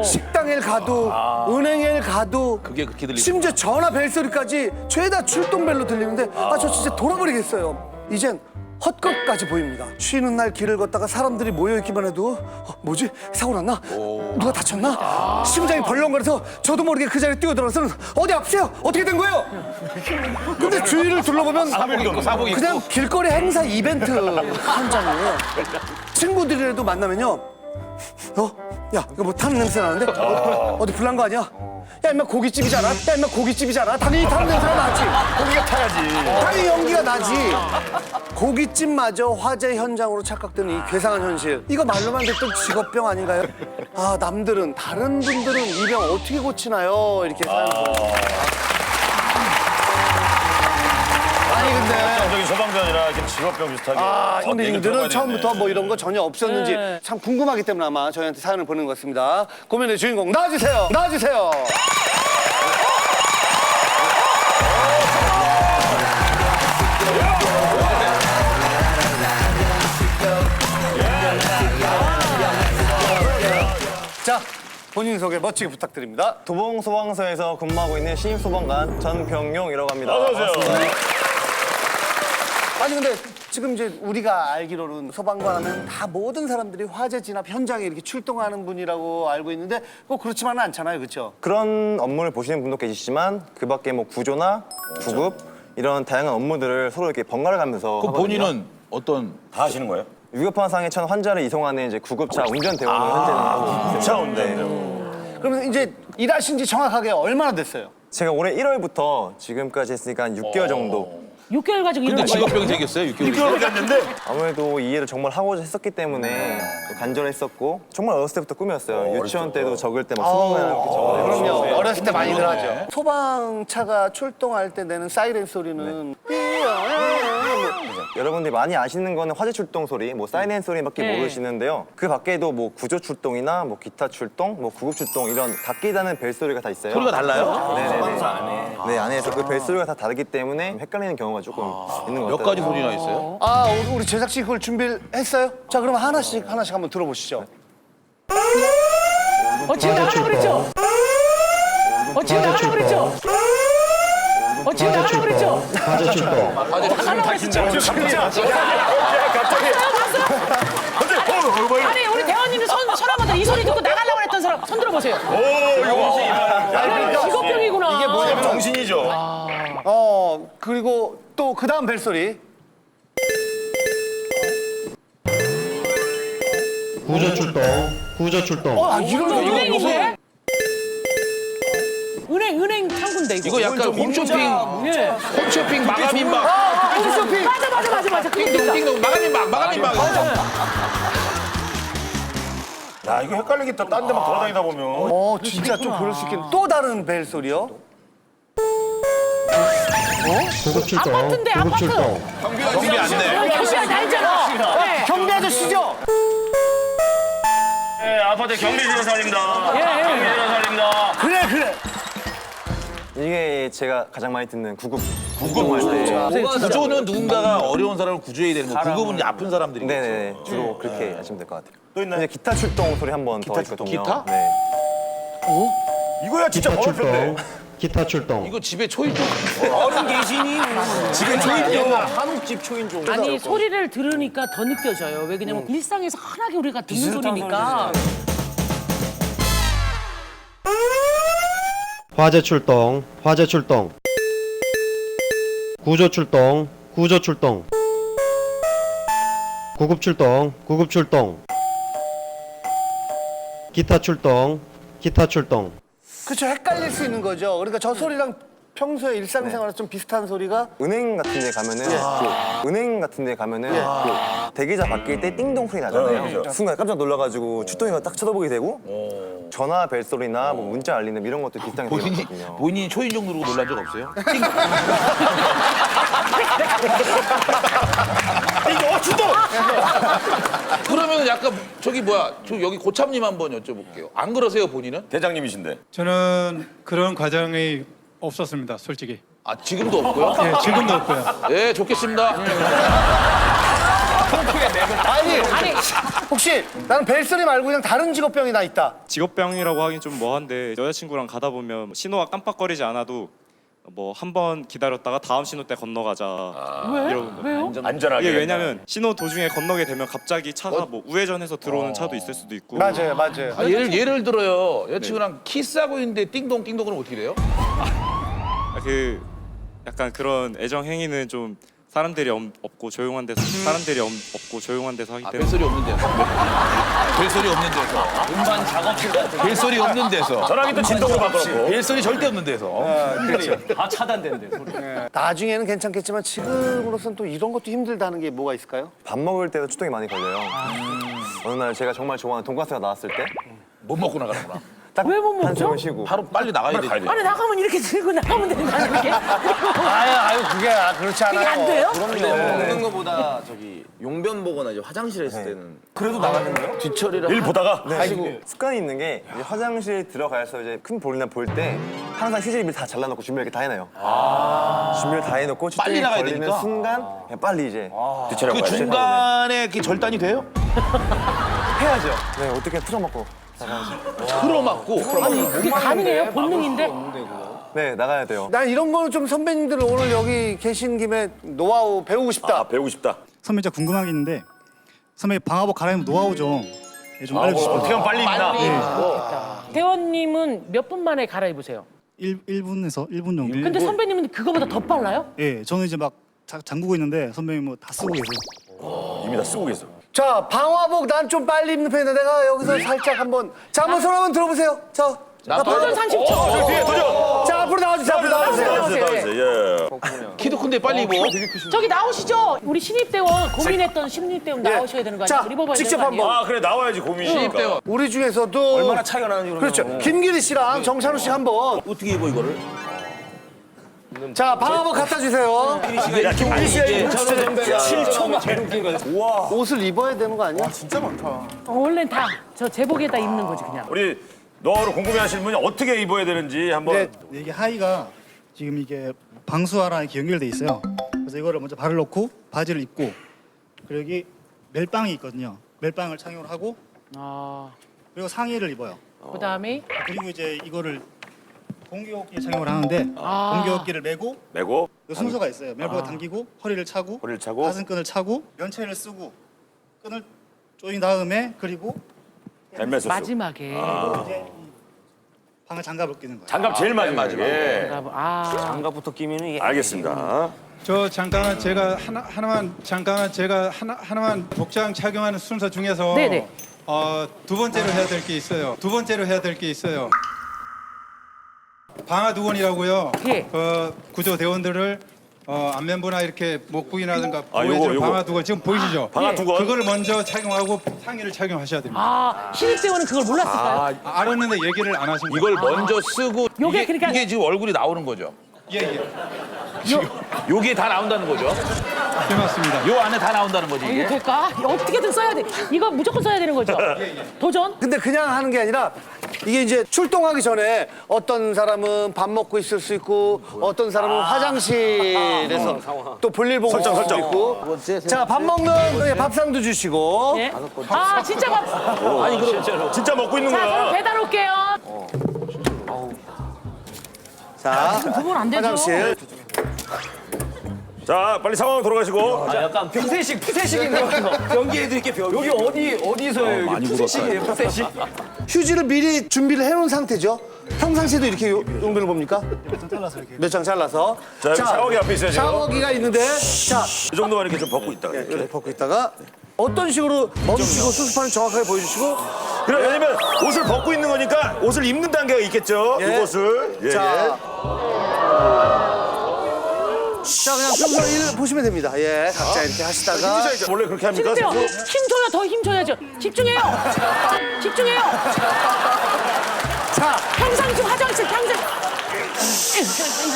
식당에 가도 은행에 가도 그게 그렇게 들리죠. 심지어 전화 벨 소리까지 죄다 출동 벨로 들리는데 저 진짜 돌아버리겠어요. 이젠 헛것까지 보입니다. 쉬는 날 길을 걷다가 사람들이 모여있기만 해도 뭐지? 사고 났나? 누가 다쳤나? 심장이 벌렁거려서 저도 모르게 그 자리에 뛰어들어서는 어디 아프세요? 어떻게 된 거예요? 근데 주위를 둘러보면 그냥 길거리 행사 이벤트 현장이에요. 친구들이라도 만나면요. 야, 이거 뭐 타는 냄새 나는데? 어디 불난 거 아니야? 야, 임마 고깃집이잖아? 야, 임마 고깃집이잖아? 당연히 타는 냄새가 나지. 고기가 타야지. 당연히 연기가 나지. 고깃집마저 화재 현장으로 착각되는 이 괴상한 현실. 이거 말로만 듣던 직업병 아닌가요? 아, 남들은, 다른 분들은 이 병 어떻게 고치나요? 이렇게 사연 보내주세요. 아니, 근데. 일반적인 소방관이 아니라 이렇게 직업병 비슷하게. 선배님들은 처음부터 뭐 이런 거 전혀 없었는지 참 궁금하기 때문에 아마 저희한테 사연을 보내는 것 같습니다. 고민의 주인공 나와주세요. 나와주세요. 자, 본인 소개 멋지게 부탁드립니다. 도봉소방서에서 근무하고 있는 신입소방관 전병용이라고 합니다. 어서 오세요. 아니 근데 지금 이제 우리가 알기로는 소방관 하면 다 모든 사람들이 화재 진압 현장에 이렇게 출동하는 분이라고 알고 있는데 꼭 그렇지만은 않잖아요, 그렇죠? 그런 업무를 보시는 분도 계시지만 그 밖에 뭐 구조나 구급 이런 다양한 업무들을 서로 이렇게 번갈아 가면서 그럼 본인은 어떤 다 하시는 거예요? 위급한 상황에 처한 환자를 이송하는 이제 구급차 운전 대원을 현재는 하고 있습니다. 구급차 운전 대원. 그러면 이제 일하신 지 정확하게 얼마나 됐어요? 제가 올해 1월부터 지금까지 했으니까 한 6개월 정도. 6개월 가지고 근데 이런 직업병이 생겼어요? 6개월 됐는데? 아무래도 이 일을 정말 하고자 했었기 때문에 간절했었고 정말 어렸을 때부터 꿈이었어요. 유치원 때도 적을 때 막 소방관 이렇게 적어내고 그럼요. 어렸을 때 많이들 하죠. 소방차가 출동할 때 내는 사이렌 소리는 여러분들이 많이 아시는 거는 화재 출동 소리, 뭐 사이렌 소리밖에 네. 모르시는데요. 그 밖에도 뭐 구조 출동이나 뭐 기타 출동, 뭐 구급 출동 이런 각기 다른 벨 소리가 다 있어요. 소리가 달라요? 네네네. 네, 안에서 그 벨 소리가 다 다르기 때문에 헷갈리는 경우가 조금 있는 것 같아요. 몇 가지 소리나 있어요? 아, 우리 제작진이 그걸 준비를 했어요? 자, 그럼 하나씩 한번 들어보시죠. 지금 나가라 그랬죠? 지금 나가라 그랬죠? 지금 나가라 그랬죠? 화재 출동. 아니 우리 대원님이 손 한번 더 이 소리 듣고 나가려고 했던 사람 손 들어보세요. 이거. 직업병이구나. 이게 뭐냐면 정신이죠. 그리고 또 그 다음 벨소리. 구조 출동. 구조 출동. 이런 거 은행인데? 은행 창구인데 이거. 이거 약간 홈쇼핑, 예. 홈쇼핑 마감인방. 홈쇼핑. 맞아. 띵동 마감인방. 야, 이거 헷갈리겠다. 딴 데만 돌아다니다 보면. 진짜 좀 그럴 수 있겠네. 또 다른 벨소리요. 구급 출동. 아파트인데, 구급 아파트. 출동. 경비 안내. 경비가 다 있잖아. 네. 경비 아저씨죠? 네, 아파트 경비지사입니다. 경비지사입니다. 그래. 이게 제가 가장 많이 듣는 구급 할 때. 구조는 누군가가 어려운 사람을 구조해야 되는 거. 구급은 이제 아픈 사람들이. 네네. 주로 그렇게 하시면 될 것 같아요. 또 있나요? 이제 기타 출동 소리 한 번 더 있거든요. 기타? 네. 이거야 진짜 기타 번호표인데. 출동. 기타 출동. 이거 집에 초인종. 어른 계시니? 지금 초인종. 한옥집 초인종. 아니 소리를 들으니까 더 느껴져요. 왜 그냐면 일상에서 흔하게 우리가 듣는 소리니까. 화재 출동. 화재 출동. 구조 출동. 구조 출동. 구급 출동. 구급 출동. 기타 출동. 기타 출동. 그렇죠. 헷갈릴 수 있는 거죠. 그러니까 저 소리랑 평소에 일상생활에 좀 비슷한 소리가 은행 같은 데 가면은 은행 같은 데 가면은 그 대기자 바뀔 때 띵동 소리 나잖아요. 순간 깜짝 놀라가지고 출동이가 딱 쳐다보게 되고 전화 벨 소리나 뭐 문자 알리는 이런 것도 비슷하게 들리거든요. 본인이 초인종 누르고 놀란 적 없어요? 출동! 그러면 약간 저기 뭐야? 저 여기 고참님 한번 여쭤볼게요. 안 그러세요 본인은? 대장님이신데. 저는 그런 과정이 없었습니다, 솔직히. 아 지금도 없고요? 네, 지금도 없고요. 네, 좋겠습니다. 아니 혹시 나는 벨소리 말고 그냥 다른 직업병이 나 있다. 직업병이라고 하긴 좀 뭐한데 여자친구랑 가다 보면 신호가 깜빡거리지 않아도 뭐 한 번 기다렸다가 다음 신호 때 건너가자 왜? 이런 거. 왜요? 안전하게. 이게 왜냐면 신호 도중에 건너게 되면 갑자기 차가 뭐 우회전해서 들어오는 차도 있을 수도 있고. 맞아요, 맞아요. 아, 예를 들어요. 여자친구랑 키스하고 있는데 띵동 그럼 어떻게 돼요? 그 약간 그런 애정 행위는 좀 사람들이 없고 조용한 데서 하기 때문에. 벨소리 없는 데서. 벨소리 없는 데서. 음반 작업실 같은 벨소리 없는 데서. 전화기 또 진동으로 바꿔놓고. 벨소리 절대 없는 데서. 다 차단된대 소리. 나중에는 괜찮겠지만 지금으로선 또 이런 것도 힘들다는 게 뭐가 있을까요? 밥 먹을 때도 출동이 많이 걸려요. 어느 날 제가 정말 좋아하는 돈가스가 나왔을 때 못 먹고 나가는구나. 왜 못 먹죠? 한숨을 쉬고 바로 빨리 나가야 돼. 아니 나가면 이렇게 들고 나가면 된다는 게. 아유 그게 그렇지 않아요. 그게 안 돼요? 먹는 거보다 저기 용변 보거나 이제 화장실에 있을 때는 그래도 나가는데요? 뒤처리를 일 보다가 네, 하시고 습관이 있는 게 이제 화장실 들어가서 이제 큰 볼이나 볼 때 항상 휴지 미리 다 잘라놓고 준비를 이렇게 다 해놔요. 준비를 다 해놓고 빨리 출동이 나가야 걸리는 되니까. 순간 그냥 빨리 이제 뒤처리하고 그 가야 돼. 중간에 그 절단이 돼요? 해야죠. 네, 어떻게 틀어먹고 나가야죠. 틀어막고. 아니 그게 가능해요? 본능인데? 네, 나가야 돼요. 난 이런 거는 좀 선배님들 오늘 여기 계신 김에 노하우 배우고 싶다. 배우고 싶다. 선배 진짜 궁금한 게 있는데 선배 방화복 갈아입는 노하우 좀 알려주시면 어떻게 하면 빨리 입나? 대원님은 몇 분 만에 갈아입으세요? 1분에서 1분 정도. 근데 선배님은 그거보다 더 빨라요? 예, 저는 이제 막 잠그고 있는데 선배님 뭐 다 쓰고 계세요. 이미 다 쓰고 계세요. 자 방화복 난 좀 빨리 입는 편인데 내가 여기서 살짝 한번 자 한번 손 한번 들어보세요. 자 도전 30초. 저 뒤에 도전. 자 앞으로 나와주세요. 앞으로 나와주세요. 나와주세요. 예. 키도 큰데 빨리 입어. 저기 나오시죠. 우리 신입대원 고민했던 신입대원 나오셔야 되는 거 아니에요? 자, 우리 입어봐야 직접 되는 거 아니에요? 한번. 아 그래 나와야지 고민이니까. 우리 중에서도 얼마나 차이가 나는지 그러면. 그렇죠. 김기리 씨랑 정찬우 씨 한번 어떻게 입어 이거를? 자 방화복 갖다 주세요. 야 김기리 씨가 이거 저는 선배가 7초만 제일 웃긴 거. 우와 옷을 입어야 되는 거 아니야? 진짜 많다. 원래는 다 저 제복에다 입는 거지 그냥. 우리 노하우를 궁금해하시는 분이 어떻게 입어야 되는지 한번. 네. 이게 하의가 지금 이게 방수화랑 이렇게 연결돼 있어요. 그래서 이거를 먼저 발을 넣고 바지를 입고 그리고 여기 멜빵이 있거든요. 멜빵을 착용을 하고 그리고 상의를 입어요. 그다음에 그리고 이제 이거를 공기호흡기 착용을 하는데 공기호흡기를 메고 그 순서가 있어요. 멜빵을 당기고 허리를 차고 가슴끈을 차고 면체를 쓰고 끈을 조인 다음에 그리고 마지막에 이제 방을 장갑을 끼는 거예요. 장갑 제일 마지막에. 예. 장갑부터 끼면 이게. 알겠습니다. 저 잠깐만 제가 하나만 복장 착용하는 순서 중에서 네네. 두 번째로 해야 될 게 있어요. 방화두건이라고요. 예. 구조 대원들을 안면부나 이렇게 목부위라든가 아, 보호해줄 요거. 방화두건 지금 보이시죠? 방화두건. 그거를 먼저 착용하고 상의를 착용하셔야 됩니다. 아 신입대원은 그걸 몰랐을까요? 알았는데 얘기를 안 하신 이걸 거예요. 먼저 쓰고 요게 이게, 그러니까- 이게 지금 얼굴이 나오는 거죠. 예. 요게 다 나온다는 거죠. 네, 맞습니다. 요 안에 다 나온다는 거지 이거 이게. 될까? 어떻게든 써야 돼. 이거 무조건 써야 되는 거죠? 도전? 근데 그냥 하는 게 아니라 이게 이제 출동하기 전에 어떤 사람은 밥 먹고 있을 수 있고 어떤 사람은 화장실에서 또 볼일 보고 있을 수도 있고 자 밥 먹는 밥상도 주시고 예. 아 진짜 밥. 아니 그럼 진짜 먹고 있는 자 그럼 거야. 배달 올게요. 자 그건 안 되죠. 화장실 자 빨리 상황 돌아가시고. 약간 푸세식인 거. 연기해드릴게 여기 어디서 해요? 여기 푸세식이에요 푸세식. 휴지를 미리 준비를 해놓은 상태죠. 평상시에도 이렇게 용변을 봅니까? 몇 장 잘라서. 자, 여기 샤워기 앞에 있어요, 지금. 샤워기가 있는데, 자, 이 정도만 이렇게 좀 벗고 있다가. 이렇게 벗고 있다가 어떤 식으로 멈추시고 수습하는 정확하게 보여주시고. 그래 왜냐면 옷을 벗고 있는 거니까 옷을 입는 단계가 있겠죠. 예. 이것을. 예, 자, 자 그냥 평소 일 보시면 됩니다. 예, 각자 이렇게 하시다가. 원래 그렇게 합니까? 힘줘요. 선수? 힘줘요. 더 힘줘야죠. 집중해요. 집중해요. 자, 평상시 화장실 평상.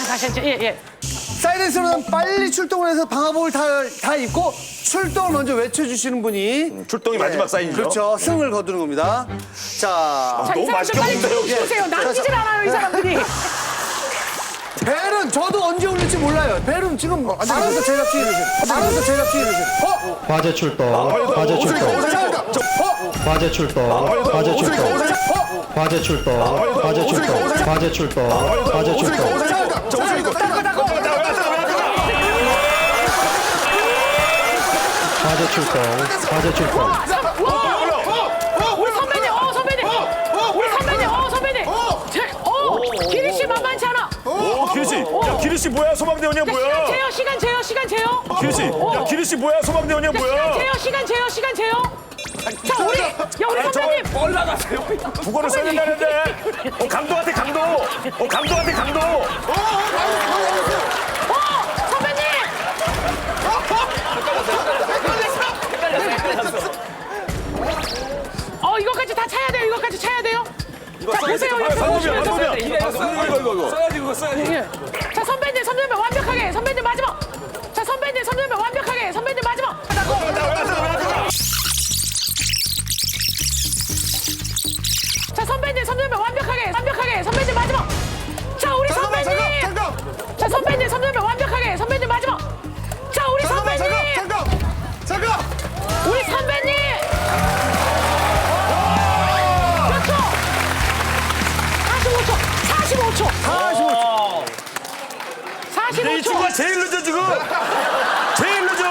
다시 한번 예. 사이렌스로는 빨리 출동을 해서 방화복을 다 입고 출동을 먼저 외쳐주시는 분이 출동이 마지막 사인이죠. 그렇죠. 승을 거두는 겁니다. 자, 자, 이 사람들 빨리 좀 주세요. 남기질 않아요, 이 사람들이. 벨은 저도 언제 울릴지 몰라요. 벨은 지금 알아서 제작진이 알아서 제작진이 화재 출동, 화재 출동, 화재 출동, 화재 출동, 화재 출동, 화재 출동, 화재 출동, 화재 출동. 화재 출동, 화재 출동. 우리 선배님, 선배님, 우리 선배님, 선배님. 기리 씨 만만치 않아. 기리 씨, 야 기리 씨 뭐야? 소방대원이야 뭐야? 시간 재요. 기리 씨, 야 기리 씨 뭐야? 소방대원이야 뭐야? 시간 재요. 자, 우리 선배님. 올라가세요. 국어를 써야 된다는데. 감독한테 감독. 감독한테 감독. 선배님. 이거까지 다 차야 돼요. 이거까지 차야 돼요. 자, 보세요. 옆에 보시면서. 이거 써야지. 자, 선배님 완벽하게. 선배님 마지막. 자, 선배님 완벽하게. 선배님 마지막. 자, 선배님 완벽하게. 선배님 마지막. 자, 우리 선배님. 자, 선배님 완벽하게. 선배님 마지막. 자, 우리 선배님. 잠깐. 우리 선배님. 몇 초? 45초. 45초. 이 친구가 제일 늦어 지금. 제일 늦어.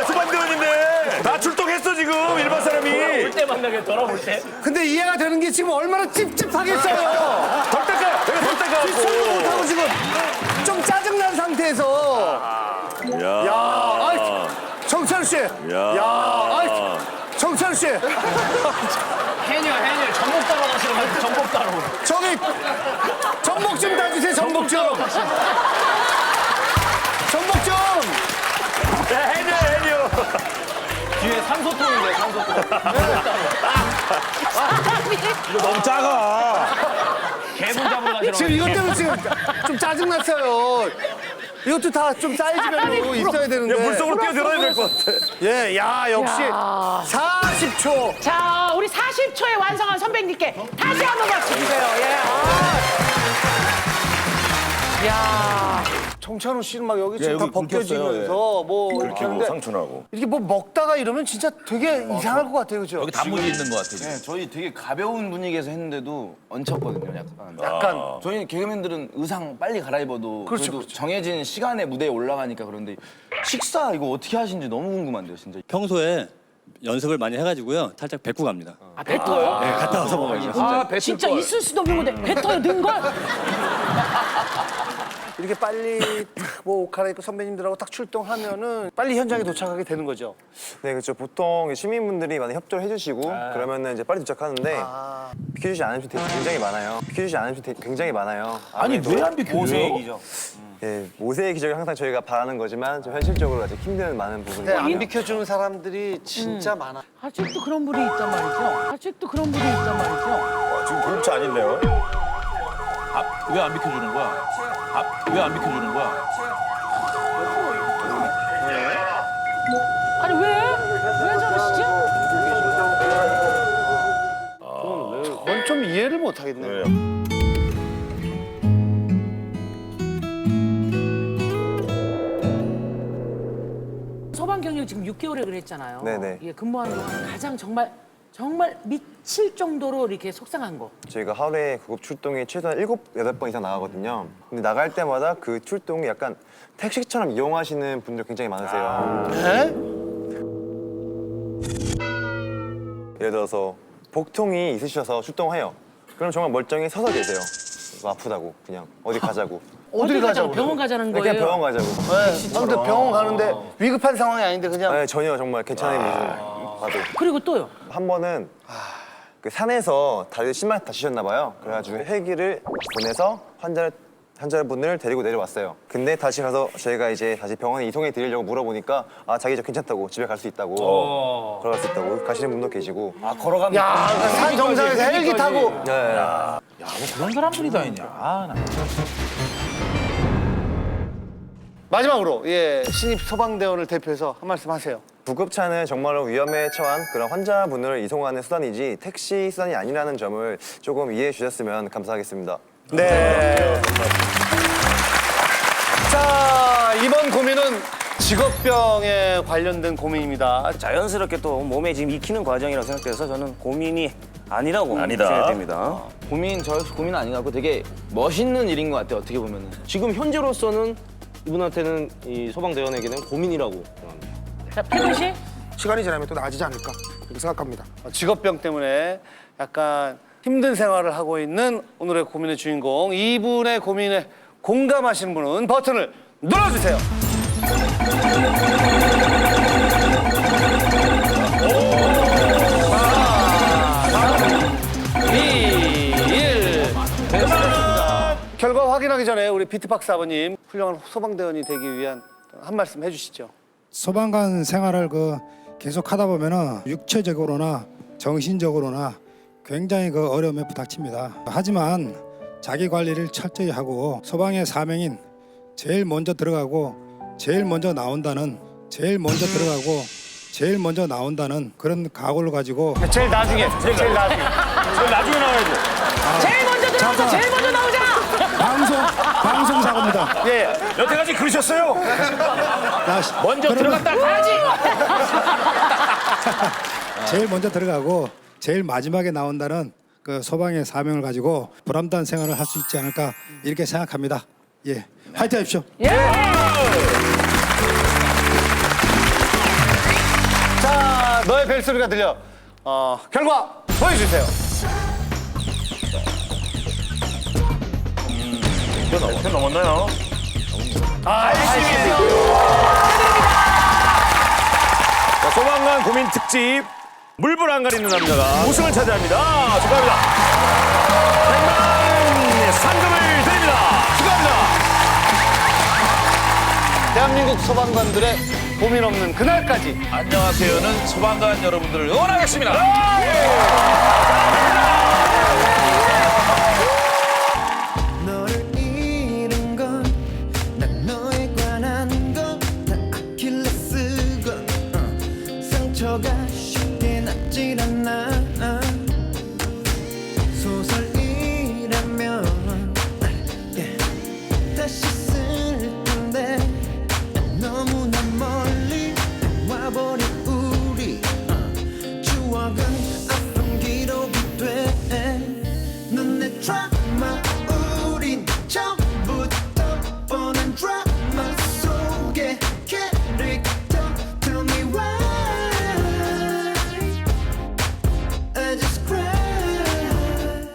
소방대원인데. 나 출동했어 지금 일반 사람이. 돌아올 때 만나게 돌아올 때. 근데 이해가 되는 게 지금 얼마나 찝찝하겠어요. 덜 닦아. 내가 덜 닦아. 손도 못하고 지금 좀 짜증난 상태에서. 야, 정찬우 씨. 정찬우 씨. 해녀 전복 따러 가시는 거예요. 전복 따러. 저기 전복 좀 따주세요. 전복 좀. 해녀. 뒤에 산소통인데 산소통. 이거 너무 작아. 개분 잡으러 가시는 지금 이것 때문에 지금 좀 짜증났어요. 이것도 다 좀 사이즈별로 있어야 되는데. 물속으로 뛰어들어야 될 것 같아. 예, 역시 40초. 자, 우리 40초에 완성한 선배님께 다시 한번 박수 주세요. 정찬우 씨는 막 여기 지금 다 벗겨지면서 뭐 이렇게 긁히고 하는데 상처나고. 이렇게 뭐 먹다가 이러면 진짜 되게 이상할 것 같아요, 그죠? 여기 단무지 있는 것 같아요. 네, 저희 되게 가벼운 분위기에서 했는데도 얹혔거든요, 약간. 약간. 저희는 개그맨들은 의상 빨리 갈아입어도 그래도 정해진 시간에 무대에 올라가니까 그런데 식사 이거 어떻게 하시는지 너무 궁금한데요, 진짜. 평소에 연습을 많이 해가지고요. 살짝 뱉고 갑니다. 뱉어요? 네, 갔다 와서 먹어야죠. 진짜 있을 수도 없는 건데 뱉어요, 는 걸? 이렇게 빨리 뭐 옷 갈아입고 선배님들하고 딱 출동하면은 빨리 현장에 도착하게 되는 거죠. 네, 그렇죠. 보통 시민분들이 많이 협조를 해주시고 그러면은 이제 빨리 도착하는데 비켜주지 않으면 굉장히 많아요. 아니 왜 안 비켜줘요? 모세의 기적. 예, 모세의 기적을 항상 저희가 바라는 거지만 좀 현실적으로 아직 힘든 많은 부분이 근데 안 비켜주는 사람들이 진짜 많아. 아직도 그런 분이 있단 말이죠. 지금 공차 아닌데요? 왜 안 비켜주는 거야? 왜 안 비켜주는 거야? 아니 왜 저러시지? 그건 좀 이해를 못 하겠네요. 소방 경력 지금 6개월에 그랬잖아요. 네네. 예, 근무하는 동안 가장 정말 미칠 정도로 이렇게 속상한 거. 저희가 하루에 구급 출동이 최소한 7, 8번 이상 나가거든요. 근데 나갈 때마다 그 출동이 약간 택시처럼 이용하시는 분들 굉장히 많으세요. 예를 들어서 복통이 있으셔서 출동해요. 그럼 정말 멀쩡히 서서 계세요. 뭐 아프다고 그냥 어디 가자고. 어디 가자고? 병원 가자는 거예요? 그냥 병원 가자고. 근데 병원 가는데 위급한 상황이 아닌데 그냥. 네, 전혀 정말 괜찮은 분들 봐도. 그리고 또요? 한 번은 그 산에서 다리를 심하게 다치셨나 봐요. 그래가지고 헬기를 보내서 환자분을 데리고 내려왔어요. 근데 다시 가서 저희가 이제 다시 병원에 이송해 드리려고 물어보니까 자기 저 괜찮다고 집에 갈 수 있다고 걸어갈 수 있다고 가시는 분도 계시고. 걸어가면. 야, 산 정상에서 헬기 타고. 네. 야, 뭐 그런 사람들이 다 있냐? 나. 마지막으로 신입 소방대원을 대표해서 한 말씀 하세요. 구급차는 정말로 위험에 처한 그런 환자분을 이송하는 수단이지 택시 수단이 아니라는 점을 조금 이해해 주셨으면 감사하겠습니다. 네. 자, 이번 고민은 직업병에 관련된 고민입니다. 자연스럽게 또 몸에 지금 익히는 과정이라고 생각돼서 저는 고민이 아니라고 아니다. 생각됩니다. 고민 저 역시 고민 아닌 것 같고 되게 멋있는 일인 것 같아요. 어떻게 보면은 지금 현재로서는 이분한테는 이 소방대원에게는 고민이라고 생각합니다. 자, 필근 씨? 시간이 지나면 또 나아지지 않을까 이렇게 생각합니다. 직업병 때문에 약간 힘든 생활을 하고 있는 오늘의 고민의 주인공, 이분의 고민에 공감하시는 분은 버튼을 눌러주세요. 2, 1. 됐습니다. 결과 확인하기 전에 우리 비트박스 아버님 훌륭한 소방대원이 되기 위한 한 말씀 해주시죠. 소방관 생활을 계속 하다 보면은 육체적으로나 정신적으로나 굉장히 어려움에 부닥칩니다. 하지만 자기 관리를 철저히 하고 소방의 사명인 제일 먼저 들어가고 제일 먼저 나온다는 그런 각오를 가지고 제일 나중에 제일 나중에 나와야죠. 제일 먼저 들어가서 제일 먼저 나오자. 방송 사고입니다. 예, 여태까지 그러셨어요? 먼저 들어갔다 가야지. 제일 먼저 들어가고 제일 마지막에 나온다는 그 소방의 사명을 가지고 보람된 생활을 할 수 있지 않을까 이렇게 생각합니다. 예, 화이팅 하십시오. 자, 너의 벨소리가 들려. 결과 보여주세요. 몇 넘었나요? 자, 소방관 고민 특집 물불 안 가리는 남자가 우승을 차지합니다. 축하합니다. 100만 상금을 드립니다. 축하합니다. 대한민국 소방관들의 고민 없는 그날까지. 안녕하세요는 소방관 여러분들을 응원하겠습니다. 너를 잃은 건 난 너에 관한 건 다 아킬레스건 상처가 쉽게 낫질 않아 소설이라면 다시 쓸 텐데 너무나 멀리 와버린 우리 추억은 아픈 기록이 돼 넌 내 트라우마 우린 정